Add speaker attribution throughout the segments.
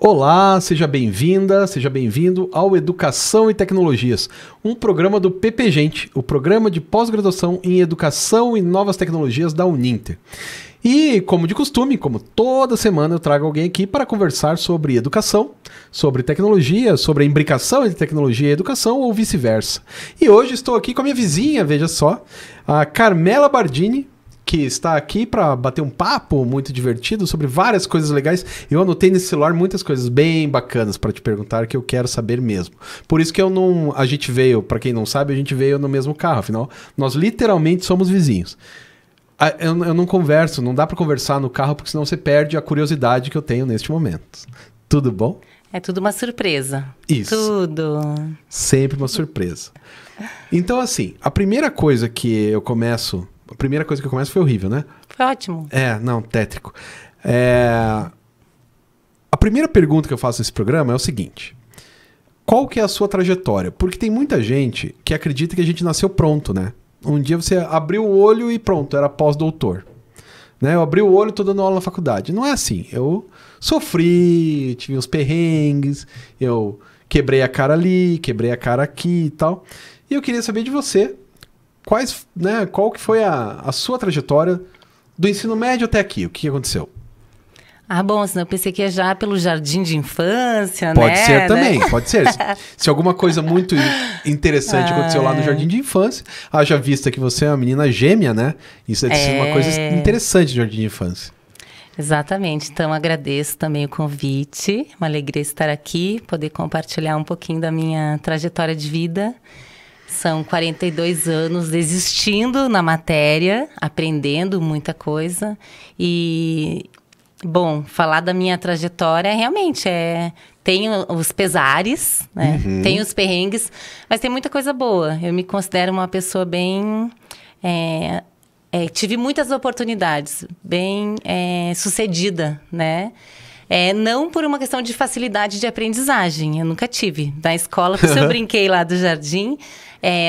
Speaker 1: Olá, seja bem-vinda, seja bem-vindo ao Educação e Tecnologias, um programa do PP Gente, o programa de pós-graduação em Educação e Novas Tecnologias da Uninter. E, como de costume, como toda semana, eu trago alguém aqui para conversar sobre educação, sobre tecnologia, sobre a imbricação entre tecnologia e educação ou vice-versa. E hoje estou aqui com a minha vizinha, veja só, a Carmela Bardini, que está aqui para bater um papo muito divertido sobre várias coisas legais. Eu anotei nesse celular muitas coisas bem bacanas para te perguntar que eu quero saber mesmo. Por isso que a gente veio, para quem não sabe, a gente veio no mesmo carro, afinal, nós literalmente somos vizinhos. Eu não converso, não dá para conversar no carro, porque senão você perde a curiosidade que eu tenho neste momento. Tudo bom?
Speaker 2: É tudo uma surpresa.
Speaker 1: Isso.
Speaker 2: Tudo.
Speaker 1: Sempre uma surpresa. Então, assim, a primeira coisa que eu começo foi horrível, né?
Speaker 2: Foi ótimo.
Speaker 1: Tétrico. A primeira pergunta que eu faço nesse programa é o seguinte: qual que é a sua trajetória? Porque tem muita gente que acredita que a gente nasceu pronto, né? Um dia você abriu o olho e pronto, era pós-doutor. Né? Eu abri o olho e tô dando aula na faculdade. Não é assim. Eu sofri, tive uns perrengues, eu quebrei a cara ali, quebrei a cara aqui e tal. E eu queria saber de você, qual que foi a sua trajetória do ensino médio até aqui? O que aconteceu?
Speaker 2: Bom, senão eu pensei que ia já pelo jardim de infância,
Speaker 1: Pode
Speaker 2: né?
Speaker 1: ser também, pode ser. Se alguma coisa muito interessante aconteceu lá no jardim de infância, haja vista que você é uma menina gêmea, né? Isso deve ser uma coisa interessante no jardim de infância.
Speaker 2: Exatamente. Então, agradeço também o convite. Uma alegria estar aqui, poder compartilhar um pouquinho da minha trajetória de vida. São 42 anos existindo na matéria, aprendendo muita coisa. E, bom, falar da minha trajetória realmente tem os pesares, né? Tem os perrengues, mas tem muita coisa boa. Eu me considero uma pessoa bem... tive muitas oportunidades, bem sucedida, né? Não por uma questão de facilidade de aprendizagem, eu nunca tive. Na escola, por isso eu brinquei lá do jardim,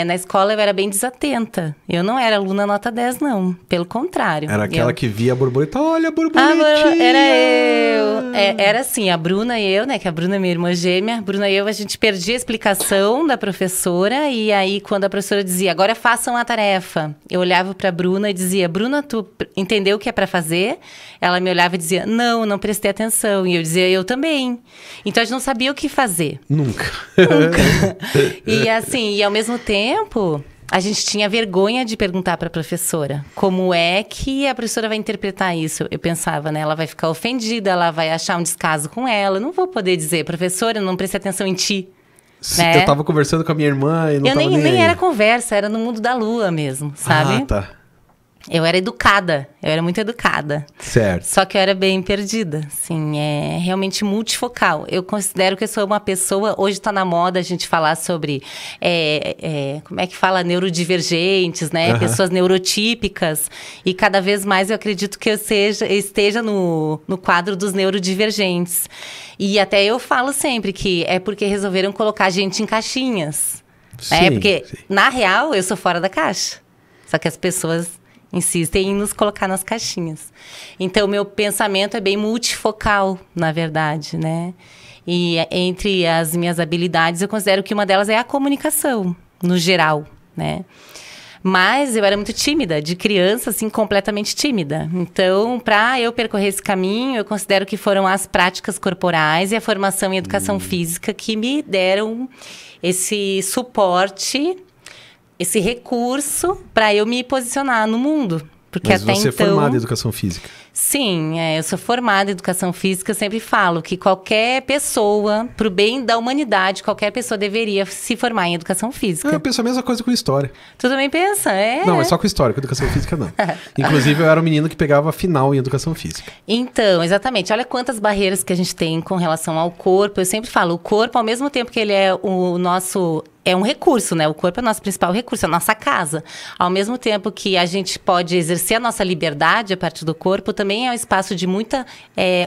Speaker 2: na escola eu era bem desatenta. Eu não era aluna nota 10, não. Pelo contrário.
Speaker 1: Era aquela que via a borboleta, olha a borboletinha!
Speaker 2: Era eu. Era assim, a Bruna e eu, né? Que a Bruna é minha irmã gêmea. A Bruna e eu, a gente perdia a explicação da professora. E aí, quando a professora dizia, agora façam a tarefa. Eu olhava pra Bruna e dizia, Bruna, tu entendeu o que é pra fazer? Ela me olhava e dizia, não prestei atenção. E eu dizia, eu também. Então, a gente não sabia o que fazer.
Speaker 1: Nunca.
Speaker 2: E assim, e ao mesmo tempo, a gente tinha vergonha de perguntar para a professora como é que a professora vai interpretar isso. Eu pensava, né? Ela vai ficar ofendida, ela vai achar um descaso com ela. Eu não vou poder dizer, professora, eu não prestei atenção em ti. Né?
Speaker 1: Eu tava conversando com a minha irmã e não tava nem
Speaker 2: era conversa, era no mundo da lua mesmo, sabe?
Speaker 1: Tá.
Speaker 2: Eu era educada, eu era muito educada.
Speaker 1: Certo.
Speaker 2: Só que eu era bem perdida, assim, realmente multifocal. Eu considero que eu sou uma pessoa, hoje está na moda a gente falar sobre, como é que fala, neurodivergentes, né? Pessoas neurotípicas. E cada vez mais eu acredito que eu esteja no quadro dos neurodivergentes. E até eu falo sempre que é porque resolveram colocar a gente em caixinhas. Sim, porque, na real, eu sou fora da caixa. Só que as pessoas insistem em nos colocar nas caixinhas. Então, meu pensamento é bem multifocal, na verdade, né? E entre as minhas habilidades, eu considero que uma delas é a comunicação, no geral, né? Mas eu era muito tímida, de criança, assim, completamente tímida. Então, para eu percorrer esse caminho, eu considero que foram as práticas corporais e a formação em educação física que me deram esse suporte, esse recurso para eu me posicionar no mundo. Porque
Speaker 1: mas
Speaker 2: até
Speaker 1: você
Speaker 2: então...
Speaker 1: é formada em educação física?
Speaker 2: Sim, eu sou formada em educação física. Eu sempre falo que qualquer pessoa, pro bem da humanidade, qualquer pessoa deveria se formar em educação física.
Speaker 1: Eu penso a mesma coisa com história.
Speaker 2: Tu também pensa?
Speaker 1: Não, mas só com história, com educação física não. Inclusive, eu era um menino que pegava final em educação física.
Speaker 2: Então, exatamente. Olha quantas barreiras que a gente tem com relação ao corpo. Eu sempre falo, o corpo, ao mesmo tempo que ele é o nosso... É um recurso, né? O corpo é o nosso principal recurso, é a nossa casa. Ao mesmo tempo que a gente pode exercer a nossa liberdade a partir do corpo, também é um espaço de muita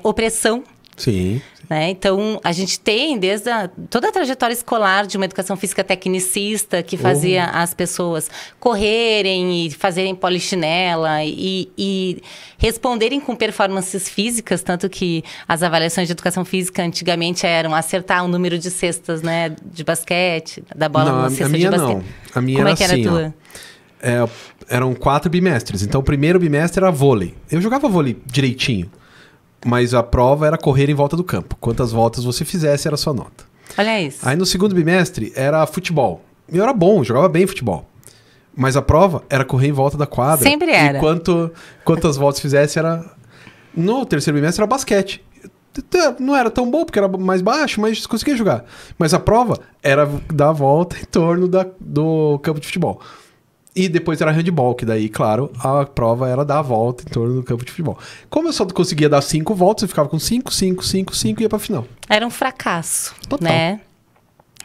Speaker 2: opressão
Speaker 1: Sim.
Speaker 2: Né? Então, a gente tem desde toda a trajetória escolar de uma educação física tecnicista que fazia as pessoas correrem e fazerem polichinela e responderem com performances físicas, tanto que as avaliações de educação física antigamente eram acertar o número de cestas, né, de basquete, da bola
Speaker 1: Não,
Speaker 2: na cesta
Speaker 1: a minha
Speaker 2: de basquete.
Speaker 1: não. A minha
Speaker 2: Como
Speaker 1: era
Speaker 2: é que era
Speaker 1: assim,
Speaker 2: a tua?
Speaker 1: Eram 4 bimestres. Então, o primeiro bimestre era vôlei. Eu jogava vôlei direitinho. Mas a prova era correr em volta do campo. Quantas voltas você fizesse era a sua nota.
Speaker 2: Olha isso.
Speaker 1: Aí no segundo bimestre era futebol. Eu era bom, jogava bem futebol. Mas a prova era correr em volta da quadra.
Speaker 2: Sempre era.
Speaker 1: E quantas voltas fizesse era... No terceiro bimestre era basquete. Não era tão bom porque era mais baixo, mas conseguia jogar. Mas a prova era dar a volta em torno do campo de futebol. E depois era handball, que daí, claro, a prova era dar a volta em torno do campo de futebol. Como eu só conseguia dar 5 voltas, eu ficava com 5 e ia pra final.
Speaker 2: Era um fracasso,
Speaker 1: Total.
Speaker 2: né?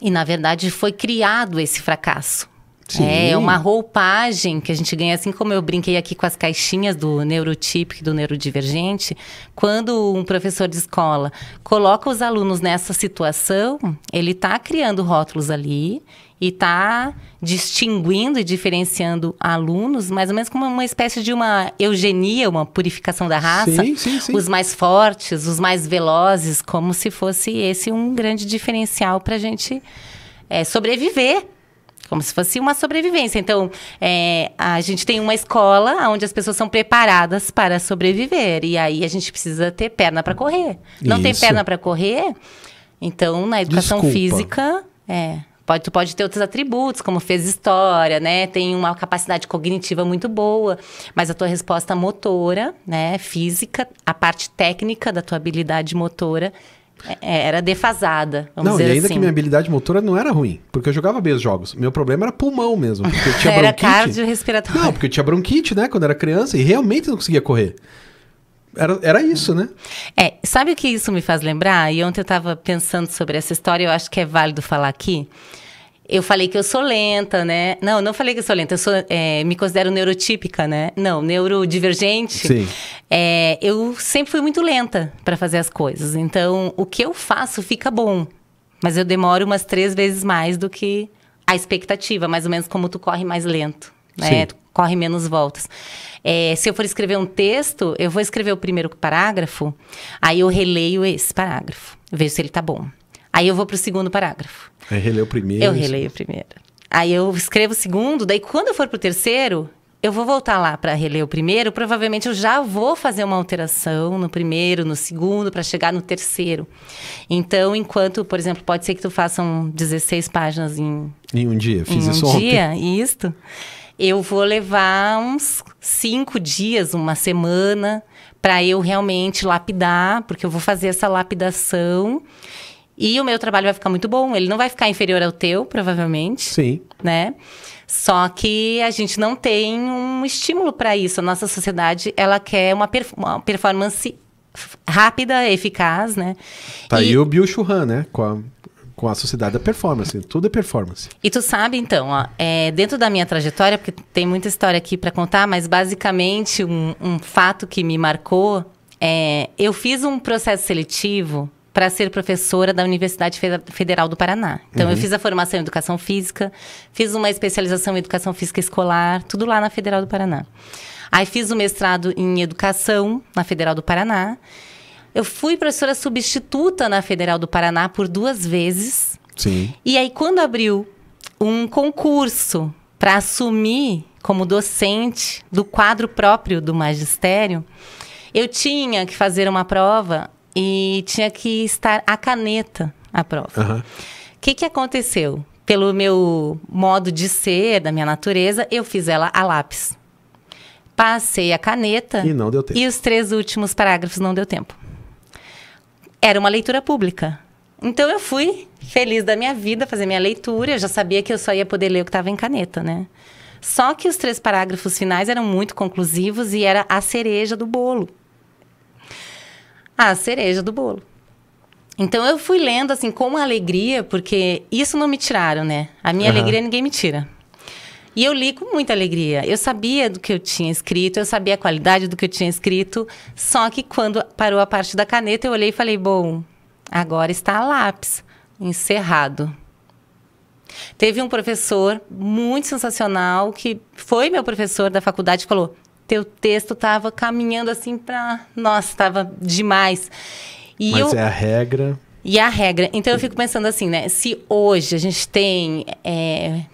Speaker 2: E, na verdade, foi criado esse fracasso.
Speaker 1: Sim.
Speaker 2: É uma roupagem que a gente ganha, assim como eu brinquei aqui com as caixinhas do neurotípico e do neurodivergente. Quando um professor de escola coloca os alunos nessa situação, ele está criando rótulos ali e está distinguindo e diferenciando alunos, mais ou menos como uma espécie de uma eugenia, uma purificação da raça.
Speaker 1: Sim.
Speaker 2: Os mais fortes, os mais velozes, como se fosse esse um grande diferencial para a gente sobreviver. Como se fosse uma sobrevivência. Então, a gente tem uma escola onde as pessoas são preparadas para sobreviver. E aí a gente precisa ter perna para correr. Não tem perna para correr? Então, na educação física, tu pode ter outros atributos, como fez história, né? Tem uma capacidade cognitiva muito boa, mas a tua resposta motora, né, física, a parte técnica da tua habilidade motora era defasada, vamos dizer assim.
Speaker 1: E ainda que minha habilidade motora não era ruim, porque eu jogava bem os jogos. Meu problema era pulmão mesmo, porque eu tinha
Speaker 2: era
Speaker 1: bronquite.
Speaker 2: cardiorrespiratório.
Speaker 1: Não, porque eu tinha bronquite, né, quando era criança, e realmente não conseguia correr. Era isso, né?
Speaker 2: Sabe o que isso me faz lembrar? E ontem eu estava pensando sobre essa história, eu acho que é válido falar aqui. Eu falei que eu sou lenta, né? Não falei que eu sou lenta, me considero neurotípica, né? Não, neurodivergente.
Speaker 1: Sim.
Speaker 2: Eu sempre fui muito lenta para fazer as coisas. Então, o que eu faço fica bom. Mas eu demoro umas 3 vezes mais do que a expectativa. Mais ou menos como tu corre mais lento, né? Tu corre menos voltas. Se eu for escrever um texto, eu vou escrever o primeiro parágrafo, aí eu releio esse parágrafo, vejo se ele tá bom. Aí eu vou pro segundo parágrafo.
Speaker 1: Aí releio o primeiro.
Speaker 2: Eu releio o primeiro. Aí eu escrevo o segundo, daí quando eu for pro terceiro, eu vou voltar lá para reler o primeiro, provavelmente eu já vou fazer uma alteração no primeiro, no segundo, para chegar no terceiro. Então, enquanto, por exemplo, pode ser que tu faça 16 páginas em
Speaker 1: um dia. Fiz isso
Speaker 2: ontem.
Speaker 1: Ontem.
Speaker 2: Eu vou levar uns 5 dias, uma semana, para eu realmente lapidar, porque eu vou fazer essa lapidação. E o meu trabalho vai ficar muito bom. Ele não vai ficar inferior ao teu, provavelmente.
Speaker 1: Sim.
Speaker 2: Né? Só que a gente não tem um estímulo para isso. A nossa sociedade, ela quer uma performance rápida, eficaz, né?
Speaker 1: Tá aí o Byung-Chul Han, né? Com a sociedade da performance. Tudo é performance.
Speaker 2: E tu sabe, então, dentro da minha trajetória, porque tem muita história aqui para contar, mas basicamente um fato que me marcou eu fiz um processo seletivo para ser professora da Universidade Federal do Paraná. Então, eu fiz a formação em Educação Física, fiz uma especialização em Educação Física Escolar, tudo lá na Federal do Paraná. Aí, fiz o mestrado em Educação na Federal do Paraná. Eu fui professora substituta na Federal do Paraná por 2 vezes.
Speaker 1: Sim.
Speaker 2: E aí, quando abriu um concurso para assumir como docente do quadro próprio do magistério, eu tinha que fazer uma prova e tinha que estar à caneta a prova. O que aconteceu? Pelo meu modo de ser, da minha natureza, eu fiz ela a lápis. Passei a caneta
Speaker 1: e não deu tempo.
Speaker 2: E os 3 últimos parágrafos não deu tempo. Era uma leitura pública. Então, eu fui feliz da minha vida fazer minha leitura. Eu já sabia que eu só ia poder ler o que estava em caneta, né? Só que os 3 parágrafos finais eram muito conclusivos e era a cereja do bolo. A cereja do bolo. Então, eu fui lendo, assim, com alegria, porque isso não me tiraram, né? A minha alegria ninguém me tira. E eu li com muita alegria. Eu sabia do que eu tinha escrito, eu sabia a qualidade do que eu tinha escrito, só que quando parou a parte da caneta, eu olhei e falei, bom, agora está a lápis, encerrado. Teve um professor muito sensacional, que foi meu professor da faculdade, que falou, teu texto estava caminhando assim para... Nossa, estava demais.
Speaker 1: Mas é a regra...
Speaker 2: E a regra. Então, eu fico pensando assim, né? Se hoje a gente tem...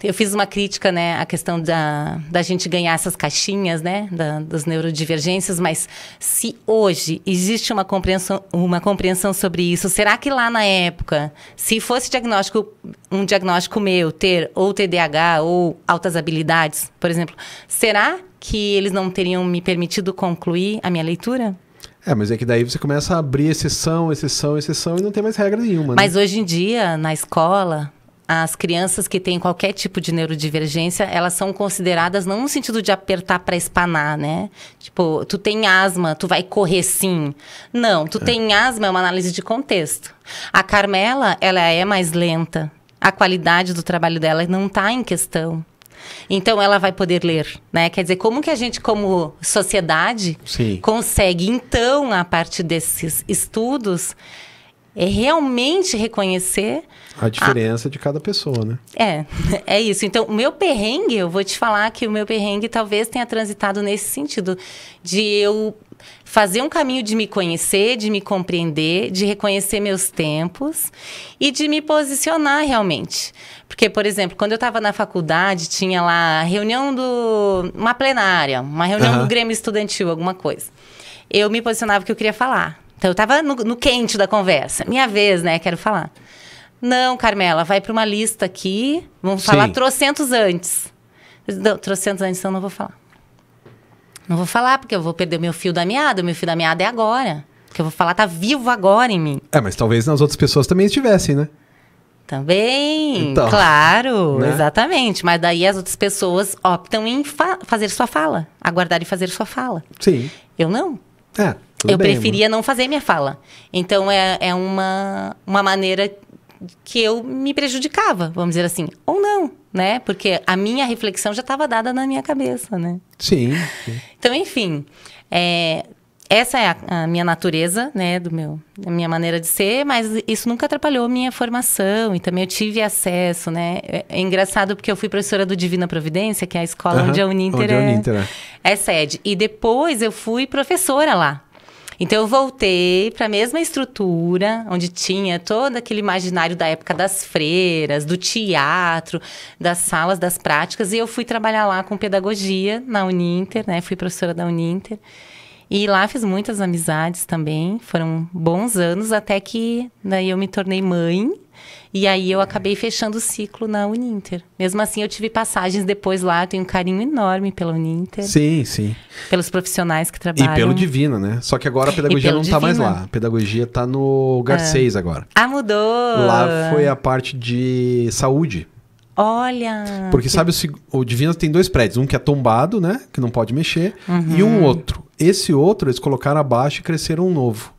Speaker 2: eu fiz uma crítica, né? A questão da gente ganhar essas caixinhas, né? Das neurodivergências. Mas se hoje existe uma compreensão sobre isso, será que lá na época, se fosse um diagnóstico meu, ter ou TDAH ou altas habilidades, por exemplo, será que eles não teriam me permitido concluir a minha leitura?
Speaker 1: Mas é que daí você começa a abrir exceção e não tem mais regra nenhuma, né?
Speaker 2: Mas hoje em dia, na escola, as crianças que têm qualquer tipo de neurodivergência, elas são consideradas não no sentido de apertar para espanar, né? Tipo, tu tem asma, tu vai correr sim. Não, tu tem asma é uma análise de contexto. A Carmela, ela é mais lenta. A qualidade do trabalho dela não está em questão. Então, ela vai poder ler, né? Quer dizer, como que a gente, como sociedade, consegue, então, a partir desses estudos, realmente reconhecer...
Speaker 1: A diferença de cada pessoa, né?
Speaker 2: É isso. Então, o meu perrengue, eu vou te falar que o meu perrengue talvez tenha transitado nesse sentido, de eu fazer um caminho de me conhecer, de me compreender, de reconhecer meus tempos e de me posicionar realmente. Porque, por exemplo, quando eu estava na faculdade, tinha lá uma plenária, uma reunião do Grêmio Estudantil, alguma coisa. Eu me posicionava porque eu queria falar. Então, eu estava no quente da conversa. Minha vez, né? Quero falar. Não, Carmela, vai para uma lista aqui, vamos falar trocentos antes. Não, trocentos antes, então não vou falar. Não vou falar, porque eu vou perder o meu fio da meada. O meu fio da meada é agora. O que eu vou falar tá vivo agora em mim.
Speaker 1: Mas talvez nas outras pessoas também estivessem, né?
Speaker 2: Também, então, claro, né? Exatamente. Mas daí as outras pessoas optam em fazer sua fala. Aguardar e fazer sua fala.
Speaker 1: Sim.
Speaker 2: Eu não.
Speaker 1: Eu
Speaker 2: preferia não fazer minha fala. Então, é uma maneira que eu me prejudicava, vamos dizer assim. Ou não, né? Porque a minha reflexão já estava dada na minha cabeça, né?
Speaker 1: Sim.
Speaker 2: Então, enfim, essa é a minha natureza, né? A minha maneira de ser, mas isso nunca atrapalhou minha formação. E também eu tive acesso, né? É engraçado porque eu fui professora do Divina Providência, que é a escola onde a Uninter é sede. E depois eu fui professora lá. Então, eu voltei para a mesma estrutura, onde tinha todo aquele imaginário da época das freiras, do teatro, das salas, das práticas. E eu fui trabalhar lá com pedagogia na Uninter, né? Fui professora da Uninter. E lá fiz muitas amizades também. Foram bons anos, até que daí eu me tornei mãe. E aí eu acabei fechando o ciclo na Uninter. Mesmo assim, eu tive passagens depois lá. Eu tenho um carinho enorme pela Uninter.
Speaker 1: Sim, sim.
Speaker 2: Pelos profissionais que trabalham.
Speaker 1: E pelo Divina, né? Só que agora a pedagogia não tá mais lá. A pedagogia tá no Garcês agora.
Speaker 2: Mudou!
Speaker 1: Lá foi a parte de saúde.
Speaker 2: Olha!
Speaker 1: Porque sabe, o Divina tem 2 prédios. Um que é tombado, né? Que não pode mexer. E um outro. Esse outro, eles colocaram abaixo e cresceram um novo.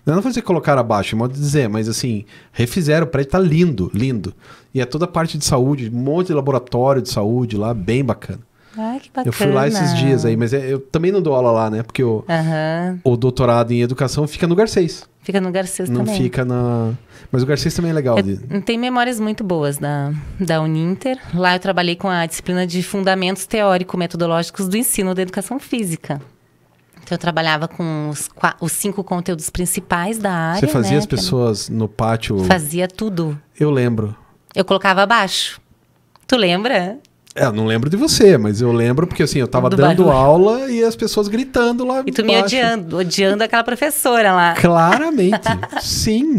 Speaker 1: Não vou dizer que colocaram abaixo, é modo de dizer, mas assim, refizeram, o prédio tá lindo, lindo. E é toda a parte de saúde, um monte de laboratório de saúde lá, bem bacana.
Speaker 2: Ai, que bacana.
Speaker 1: Eu fui lá esses dias aí, mas eu também não dou aula lá, né? Porque o doutorado em educação fica no Garcês.
Speaker 2: Fica no Garcês também.
Speaker 1: Não fica na... Mas o Garcês também é legal.
Speaker 2: Eu tenho memórias muito boas da Uninter. Lá eu trabalhei com a disciplina de Fundamentos Teórico-Metodológicos do Ensino da Educação Física. Então, eu trabalhava com os 5 conteúdos principais da área.
Speaker 1: Você fazia, né, as pessoas no pátio?
Speaker 2: Fazia tudo.
Speaker 1: Eu lembro.
Speaker 2: Eu colocava abaixo. Tu lembra?
Speaker 1: Eu não lembro de você, mas eu lembro porque assim, eu tava dando aula e as pessoas gritando lá.
Speaker 2: E tu me odiando aquela professora lá.
Speaker 1: Claramente, sim.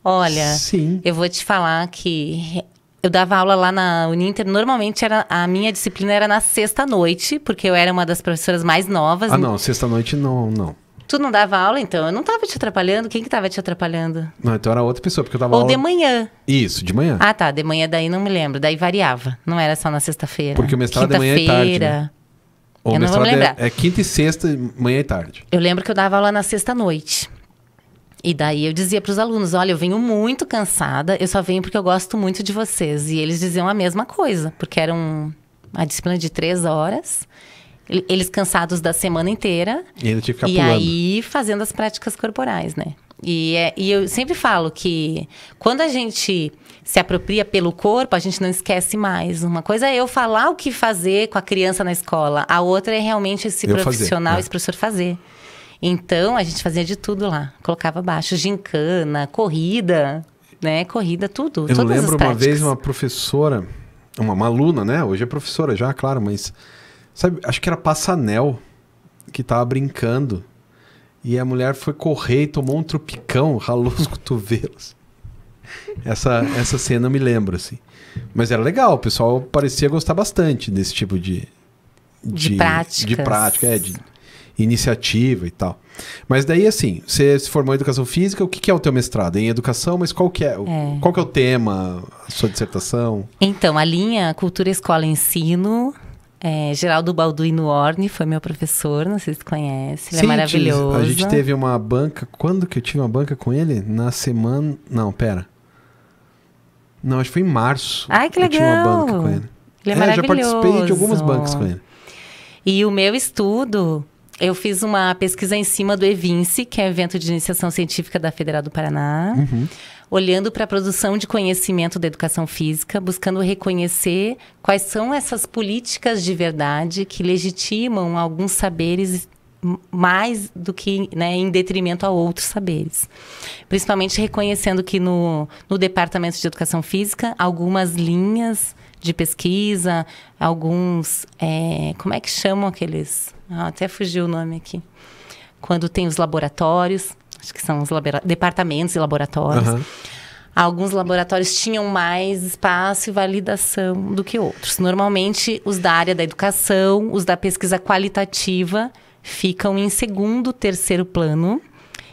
Speaker 2: Olha,
Speaker 1: sim.
Speaker 2: Eu vou te falar que eu dava aula lá na Uninter. Normalmente a minha disciplina era na sexta-noite, porque eu era uma das professoras mais novas.
Speaker 1: Não, sexta-noite não.
Speaker 2: Tu não dava aula, então? Eu não tava te atrapalhando? Quem que tava te atrapalhando?
Speaker 1: Não, então era outra pessoa, porque eu tava
Speaker 2: Ou de manhã.
Speaker 1: Isso, de manhã.
Speaker 2: Ah, tá. De manhã daí não me lembro. Daí variava. Não era só na sexta-feira.
Speaker 1: Porque o mestrado é manhã e tarde, né? O mestrado é quinta e sexta, manhã e tarde.
Speaker 2: Eu lembro que eu dava aula na sexta-noite. E daí eu dizia para os alunos, olha, eu venho muito cansada, eu só venho porque eu gosto muito de vocês. E eles diziam a mesma coisa, porque eram uma disciplina de 3 horas. Eles cansados da semana inteira.
Speaker 1: E ainda tinha que ficar
Speaker 2: e
Speaker 1: pulando.
Speaker 2: aí fazendo as práticas corporais, né? E eu sempre falo que quando a gente se apropria pelo corpo, a gente não esquece mais. Uma coisa é eu falar o que fazer com a criança na escola. A outra é realmente esse profissional, esse professor fazer. Então, a gente fazia de tudo lá. Colocava abaixo, gincana, corrida, né? Corrida, tudo.
Speaker 1: Eu
Speaker 2: todas
Speaker 1: lembro
Speaker 2: as
Speaker 1: uma vez
Speaker 2: práticas.
Speaker 1: uma professora, uma aluna, né? Hoje é professora já, claro, mas... Sabe, acho que era Passanel, que tava brincando. E a mulher foi correr e tomou um tropicão, ralou os cotovelos. Essa cena eu me lembro, assim. Mas era legal, o pessoal parecia gostar bastante desse tipo de
Speaker 2: práticas.
Speaker 1: De prática, de iniciativa e tal. Mas daí, assim, você se formou em Educação Física, o que é o teu mestrado? Em Educação, mas qual que é o tema, a sua dissertação?
Speaker 2: Então, a linha Cultura, Escola e Ensino... Geraldo Balduino Orne foi meu professor, não sei se você conhece, ele é maravilhoso.
Speaker 1: A gente teve uma banca, quando que eu tive uma banca com ele? Na semana... Não, pera. Não, acho que foi em março.
Speaker 2: Ai, que legal!
Speaker 1: Eu tive uma banca com ele.
Speaker 2: Ele é maravilhoso.
Speaker 1: Já participei de algumas bancas com ele.
Speaker 2: E o meu estudo, eu fiz uma pesquisa em cima do EVINCE, que é o Evento de Iniciação Científica da Federal do Paraná, olhando para a produção de conhecimento da educação física, buscando reconhecer quais são essas políticas de verdade que legitimam alguns saberes mais do que, né, em detrimento a outros saberes. Principalmente reconhecendo que no Departamento de Educação Física, algumas linhas de pesquisa, alguns... como é que chamam aqueles... até fugiu o nome aqui. Quando tem os laboratórios... Acho que são os departamentos e laboratórios. Alguns laboratórios tinham mais espaço e validação do que outros. Normalmente, os da área da educação, os da pesquisa qualitativa, ficam em segundo, terceiro plano.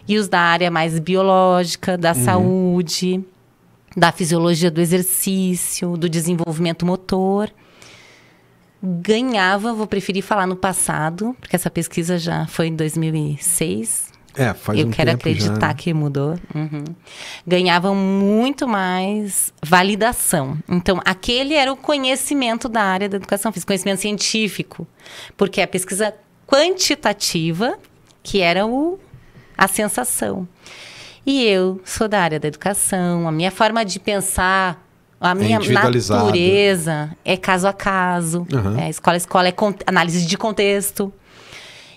Speaker 2: E os da área mais biológica, da saúde, da fisiologia do exercício, do desenvolvimento motor, ganhava, vou preferir falar no passado, porque essa pesquisa já foi em 2006...
Speaker 1: faz
Speaker 2: eu
Speaker 1: um
Speaker 2: quero
Speaker 1: tempo
Speaker 2: acreditar
Speaker 1: já.
Speaker 2: que mudou. Ganhavam muito mais validação. Então, aquele era o conhecimento da área da educação física, conhecimento científico. Porque a pesquisa quantitativa, que era a sensação. E eu sou da área da educação, a minha forma de pensar, a minha natureza é caso a caso. Escola a escola, é análise de contexto.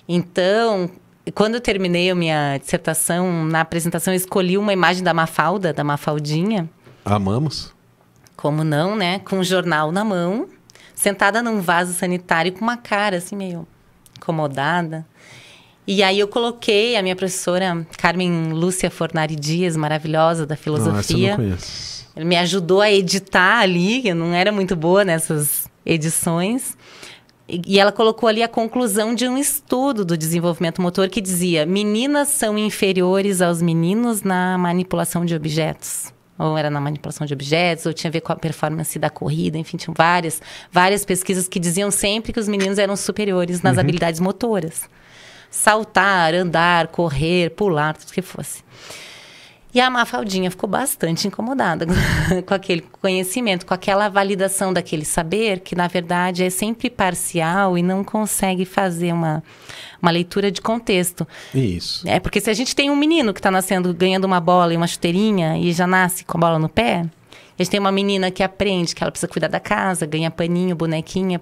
Speaker 2: Então... Quando eu terminei a minha dissertação, na apresentação eu escolhi uma imagem da Mafalda, da Mafaldinha.
Speaker 1: Amamos.
Speaker 2: Como não, né? Com um jornal na mão, sentada num vaso sanitário com uma cara assim meio incomodada. E aí eu coloquei a minha professora Carmen Lúcia Fornari Dias, maravilhosa, da filosofia.
Speaker 1: Essa eu não conheço.
Speaker 2: Ela me ajudou a editar ali, eu não era muito boa nessas edições. E ela colocou ali a conclusão de um estudo do desenvolvimento motor que dizia: meninas são inferiores aos meninos na manipulação de objetos. Ou era na manipulação de objetos, ou tinha a ver com a performance da corrida, enfim, tinham várias pesquisas que diziam sempre que os meninos eram superiores nas habilidades motoras. Saltar, andar, correr, pular, tudo que fosse. E a Mafaldinha ficou bastante incomodada com aquele conhecimento, com aquela validação daquele saber, que na verdade é sempre parcial e não consegue fazer uma leitura de contexto.
Speaker 1: Isso.
Speaker 2: Porque se a gente tem um menino que está nascendo ganhando uma bola e uma chuteirinha e já nasce com a bola no pé, a gente tem uma menina que aprende que ela precisa cuidar da casa, ganha paninho, bonequinha,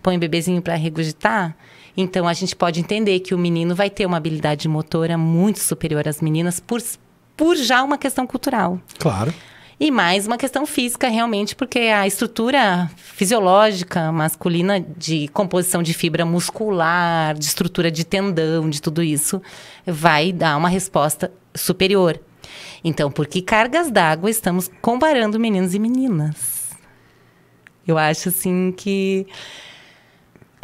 Speaker 2: põe o bebezinho para regurgitar. Então a gente pode entender que o menino vai ter uma habilidade motora muito superior às meninas por já uma questão cultural.
Speaker 1: Claro.
Speaker 2: E mais uma questão física, realmente, porque a estrutura fisiológica masculina de composição de fibra muscular, de estrutura de tendão, de tudo isso, vai dar uma resposta superior. Então, por que cargas d'água estamos comparando meninos e meninas? Eu acho, assim, que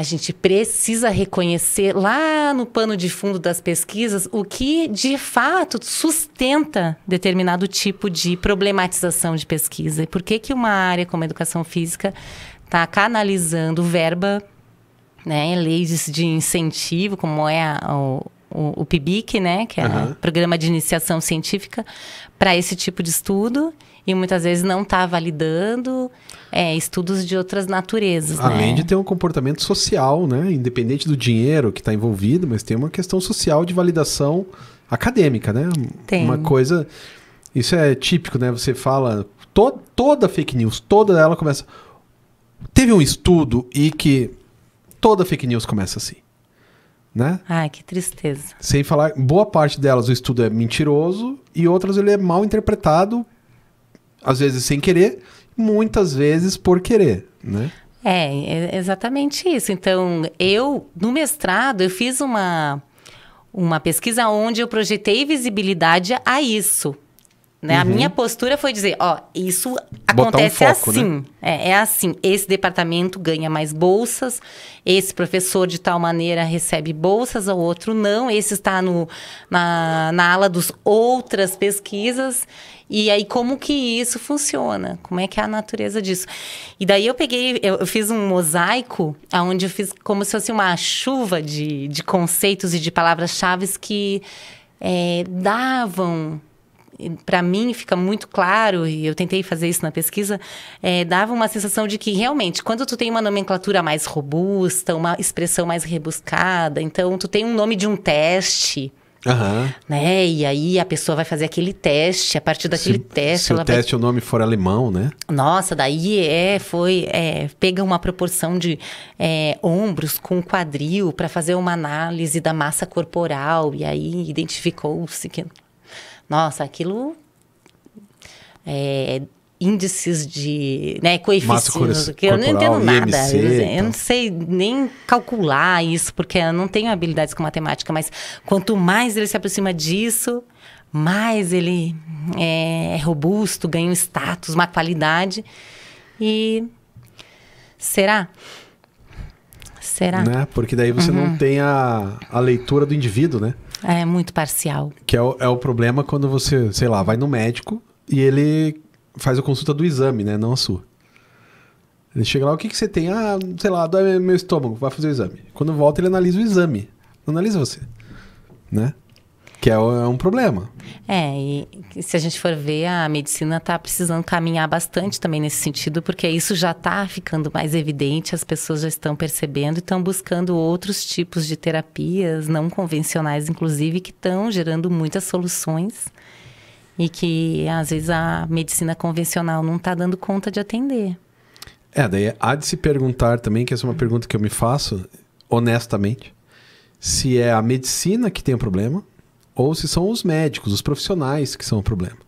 Speaker 2: a gente precisa reconhecer lá no pano de fundo das pesquisas o que, de fato, sustenta determinado tipo de problematização de pesquisa. E por que uma área como a educação física está canalizando verba, né, leis de incentivo, como é o PIBIC, né, que é o Programa de Iniciação Científica, para esse tipo de estudo, e muitas vezes não está validando estudos de outras naturezas.
Speaker 1: Além
Speaker 2: né?
Speaker 1: de ter um comportamento social, né? Independente do dinheiro que está envolvido, mas tem uma questão social de validação acadêmica, né?
Speaker 2: Tem.
Speaker 1: Uma coisa... Isso é típico, né? Você fala... Toda fake news, toda ela começa... Teve um estudo e que toda fake news começa assim, né?
Speaker 2: Ai, que tristeza.
Speaker 1: Sem falar, boa parte delas o estudo é mentiroso e outras ele é mal interpretado, às vezes sem querer, muitas vezes por querer, né?
Speaker 2: É exatamente isso. Então, no mestrado, eu fiz uma pesquisa onde eu projetei visibilidade a isso. Né? A minha postura foi dizer, isso acontece
Speaker 1: foco,
Speaker 2: assim.
Speaker 1: né?
Speaker 2: É assim, esse departamento ganha mais bolsas, esse professor de tal maneira recebe bolsas, o outro não, esse está na ala dos outras pesquisas. E aí, como que isso funciona? Como é que é a natureza disso? E daí eu fiz um mosaico, onde eu fiz como se fosse uma chuva de conceitos e de palavras-chave que davam... Para mim, fica muito claro, e eu tentei fazer isso na pesquisa, dava uma sensação de que, realmente, quando tu tem uma nomenclatura mais robusta, uma expressão mais rebuscada, então, tu tem um nome de um teste, né? E aí, a pessoa vai fazer aquele teste, a partir daquele teste...
Speaker 1: Se o teste, o nome for alemão, né?
Speaker 2: Nossa, daí pega uma proporção de ombros com quadril para fazer uma análise da massa corporal, e aí identificou-se que... Nossa, aquilo índices de coeficientes, que eu não entendo nada. Eu não sei nem calcular isso, porque eu não tenho habilidades com matemática, mas quanto mais ele se aproxima disso, mais ele é robusto, ganha um status, uma qualidade. E será?
Speaker 1: Né? Porque daí você não tem a leitura do indivíduo, né?
Speaker 2: É muito parcial.
Speaker 1: Que é o problema quando você, sei lá, vai no médico e ele faz a consulta do exame, né? Não a sua. Ele chega lá, o que você tem? Sei lá, dói meu estômago, vai fazer o exame. Quando volta, ele analisa o exame. Não analisa você. Né? Que é um problema.
Speaker 2: E se a gente for ver, a medicina está precisando caminhar bastante também nesse sentido, porque isso já está ficando mais evidente, as pessoas já estão percebendo e estão buscando outros tipos de terapias, não convencionais, inclusive, que estão gerando muitas soluções e que, às vezes, a medicina convencional não está dando conta de atender.
Speaker 1: Daí há de se perguntar também, que essa é uma pergunta que eu me faço, honestamente, se é a medicina que tem o problema, ou se são os médicos, os profissionais que são o problema.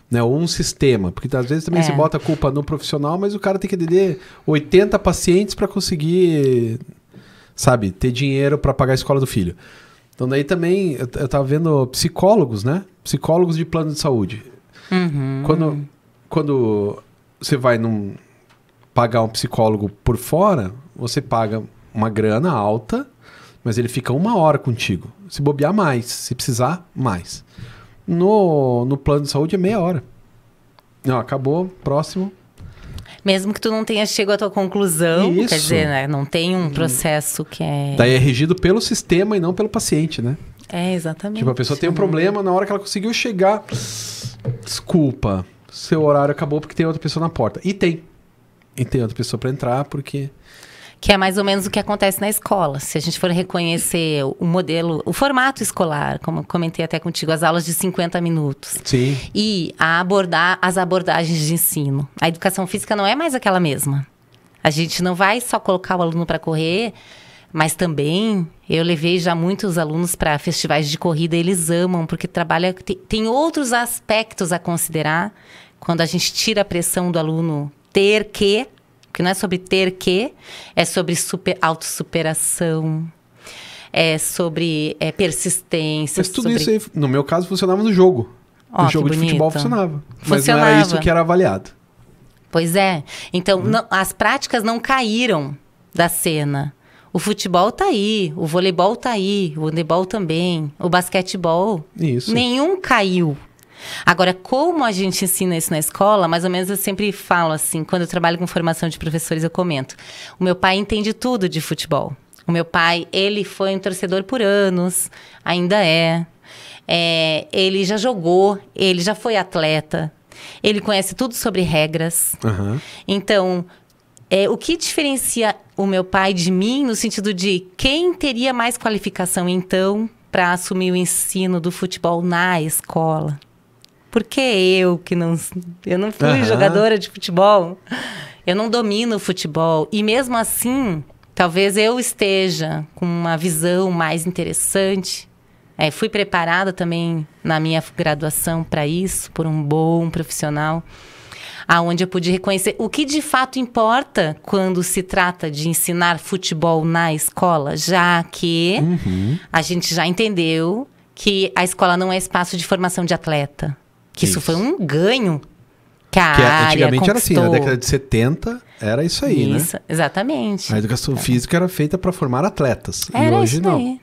Speaker 1: Né? Ou um sistema. Porque às vezes também se bota a culpa no profissional, mas o cara tem que atender 80 pacientes para conseguir, sabe, ter dinheiro para pagar a escola do filho. Então daí também, eu tava vendo psicólogos, né? Psicólogos de plano de saúde. Quando você vai pagar um psicólogo por fora, você paga uma grana alta, mas ele fica 1 hora contigo. Se bobear mais, se precisar, mais. No plano de saúde é meia hora. Não, acabou, próximo.
Speaker 2: Mesmo que tu não tenha chegado à tua conclusão,
Speaker 1: Isso.
Speaker 2: Quer dizer, né? Não tem um processo que é...
Speaker 1: Daí é regido pelo sistema e não pelo paciente, né?
Speaker 2: Exatamente.
Speaker 1: Tipo, a pessoa tem um problema, na hora que ela conseguiu chegar... Desculpa, seu horário acabou porque tem outra pessoa na porta. E tem outra pessoa para entrar porque...
Speaker 2: Que é mais ou menos o que acontece na escola. Se a gente for reconhecer o modelo, o formato escolar, como eu comentei até contigo, as aulas de 50 minutos.
Speaker 1: Sim.
Speaker 2: E as abordagens de ensino. A educação física não é mais aquela mesma. A gente não vai só colocar o aluno para correr, mas também eu levei já muitos alunos para festivais de corrida, eles amam, porque tem outros aspectos a considerar quando a gente tira a pressão do aluno ter que não é sobre ter que, é sobre autossuperação, é sobre persistência.
Speaker 1: Mas tudo isso aí, no meu caso, funcionava no jogo. No jogo de futebol funcionava. Mas não era isso que era avaliado.
Speaker 2: Pois é. Então, as práticas não caíram da cena. O futebol tá aí, o voleibol tá aí, o handebol também, o basquetebol.
Speaker 1: Isso.
Speaker 2: Nenhum caiu. Agora, como a gente ensina isso na escola, mais ou menos eu sempre falo assim, quando eu trabalho com formação de professores, eu comento. O meu pai entende tudo de futebol. O meu pai, ele foi um torcedor por anos, ainda é. Ele já jogou, ele já foi atleta. Ele conhece tudo sobre regras.
Speaker 1: Aham.
Speaker 2: Então, o que diferencia o meu pai de mim, no sentido de quem teria mais qualificação, então, para assumir o ensino do futebol na escola? Porque eu não fui jogadora de futebol, eu não domino o futebol. E mesmo assim, talvez eu esteja com uma visão mais interessante. Fui preparada também na minha graduação para isso, por um bom profissional, aonde eu pude reconhecer o que de fato importa quando se trata de ensinar futebol na escola, já que a gente já entendeu que a escola não é espaço de formação de atleta. Que isso foi um ganho que a área
Speaker 1: antigamente
Speaker 2: conquistou.
Speaker 1: era assim, na década de 70 era isso aí, né?
Speaker 2: Isso, exatamente.
Speaker 1: A educação física era feita para formar atletas.
Speaker 2: Era
Speaker 1: e hoje
Speaker 2: isso
Speaker 1: não.
Speaker 2: aí.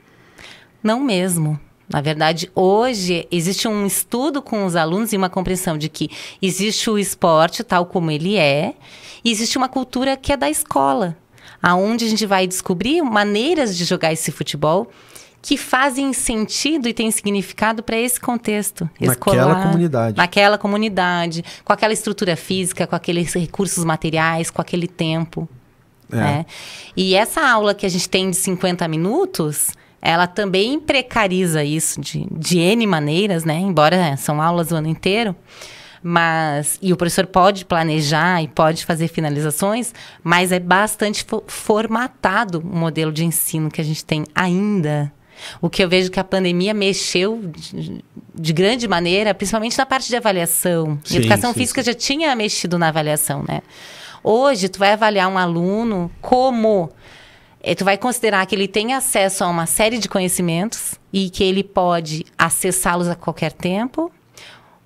Speaker 2: Não mesmo. Na verdade, hoje existe um estudo com os alunos e uma compreensão de que existe o esporte tal como ele é, e existe uma cultura que é da escola, aonde a gente vai descobrir maneiras de jogar esse futebol que fazem sentido e têm significado para esse contexto escolar.
Speaker 1: Naquela comunidade.
Speaker 2: Naquela comunidade, com aquela estrutura física, com aqueles recursos materiais, com aquele tempo. Né? E essa aula que a gente tem de 50 minutos, ela também precariza isso de N maneiras, né? Embora são aulas o ano inteiro. E o professor pode planejar e pode fazer finalizações, mas é bastante formatado o modelo de ensino que a gente tem ainda. O que eu vejo que a pandemia mexeu de grande maneira, principalmente na parte de avaliação.
Speaker 1: Sim,
Speaker 2: Educação física já tinha mexido na avaliação, né? Hoje, tu vai avaliar um aluno como... tu vai considerar que ele tem acesso a uma série de conhecimentos e que ele pode acessá-los a qualquer tempo,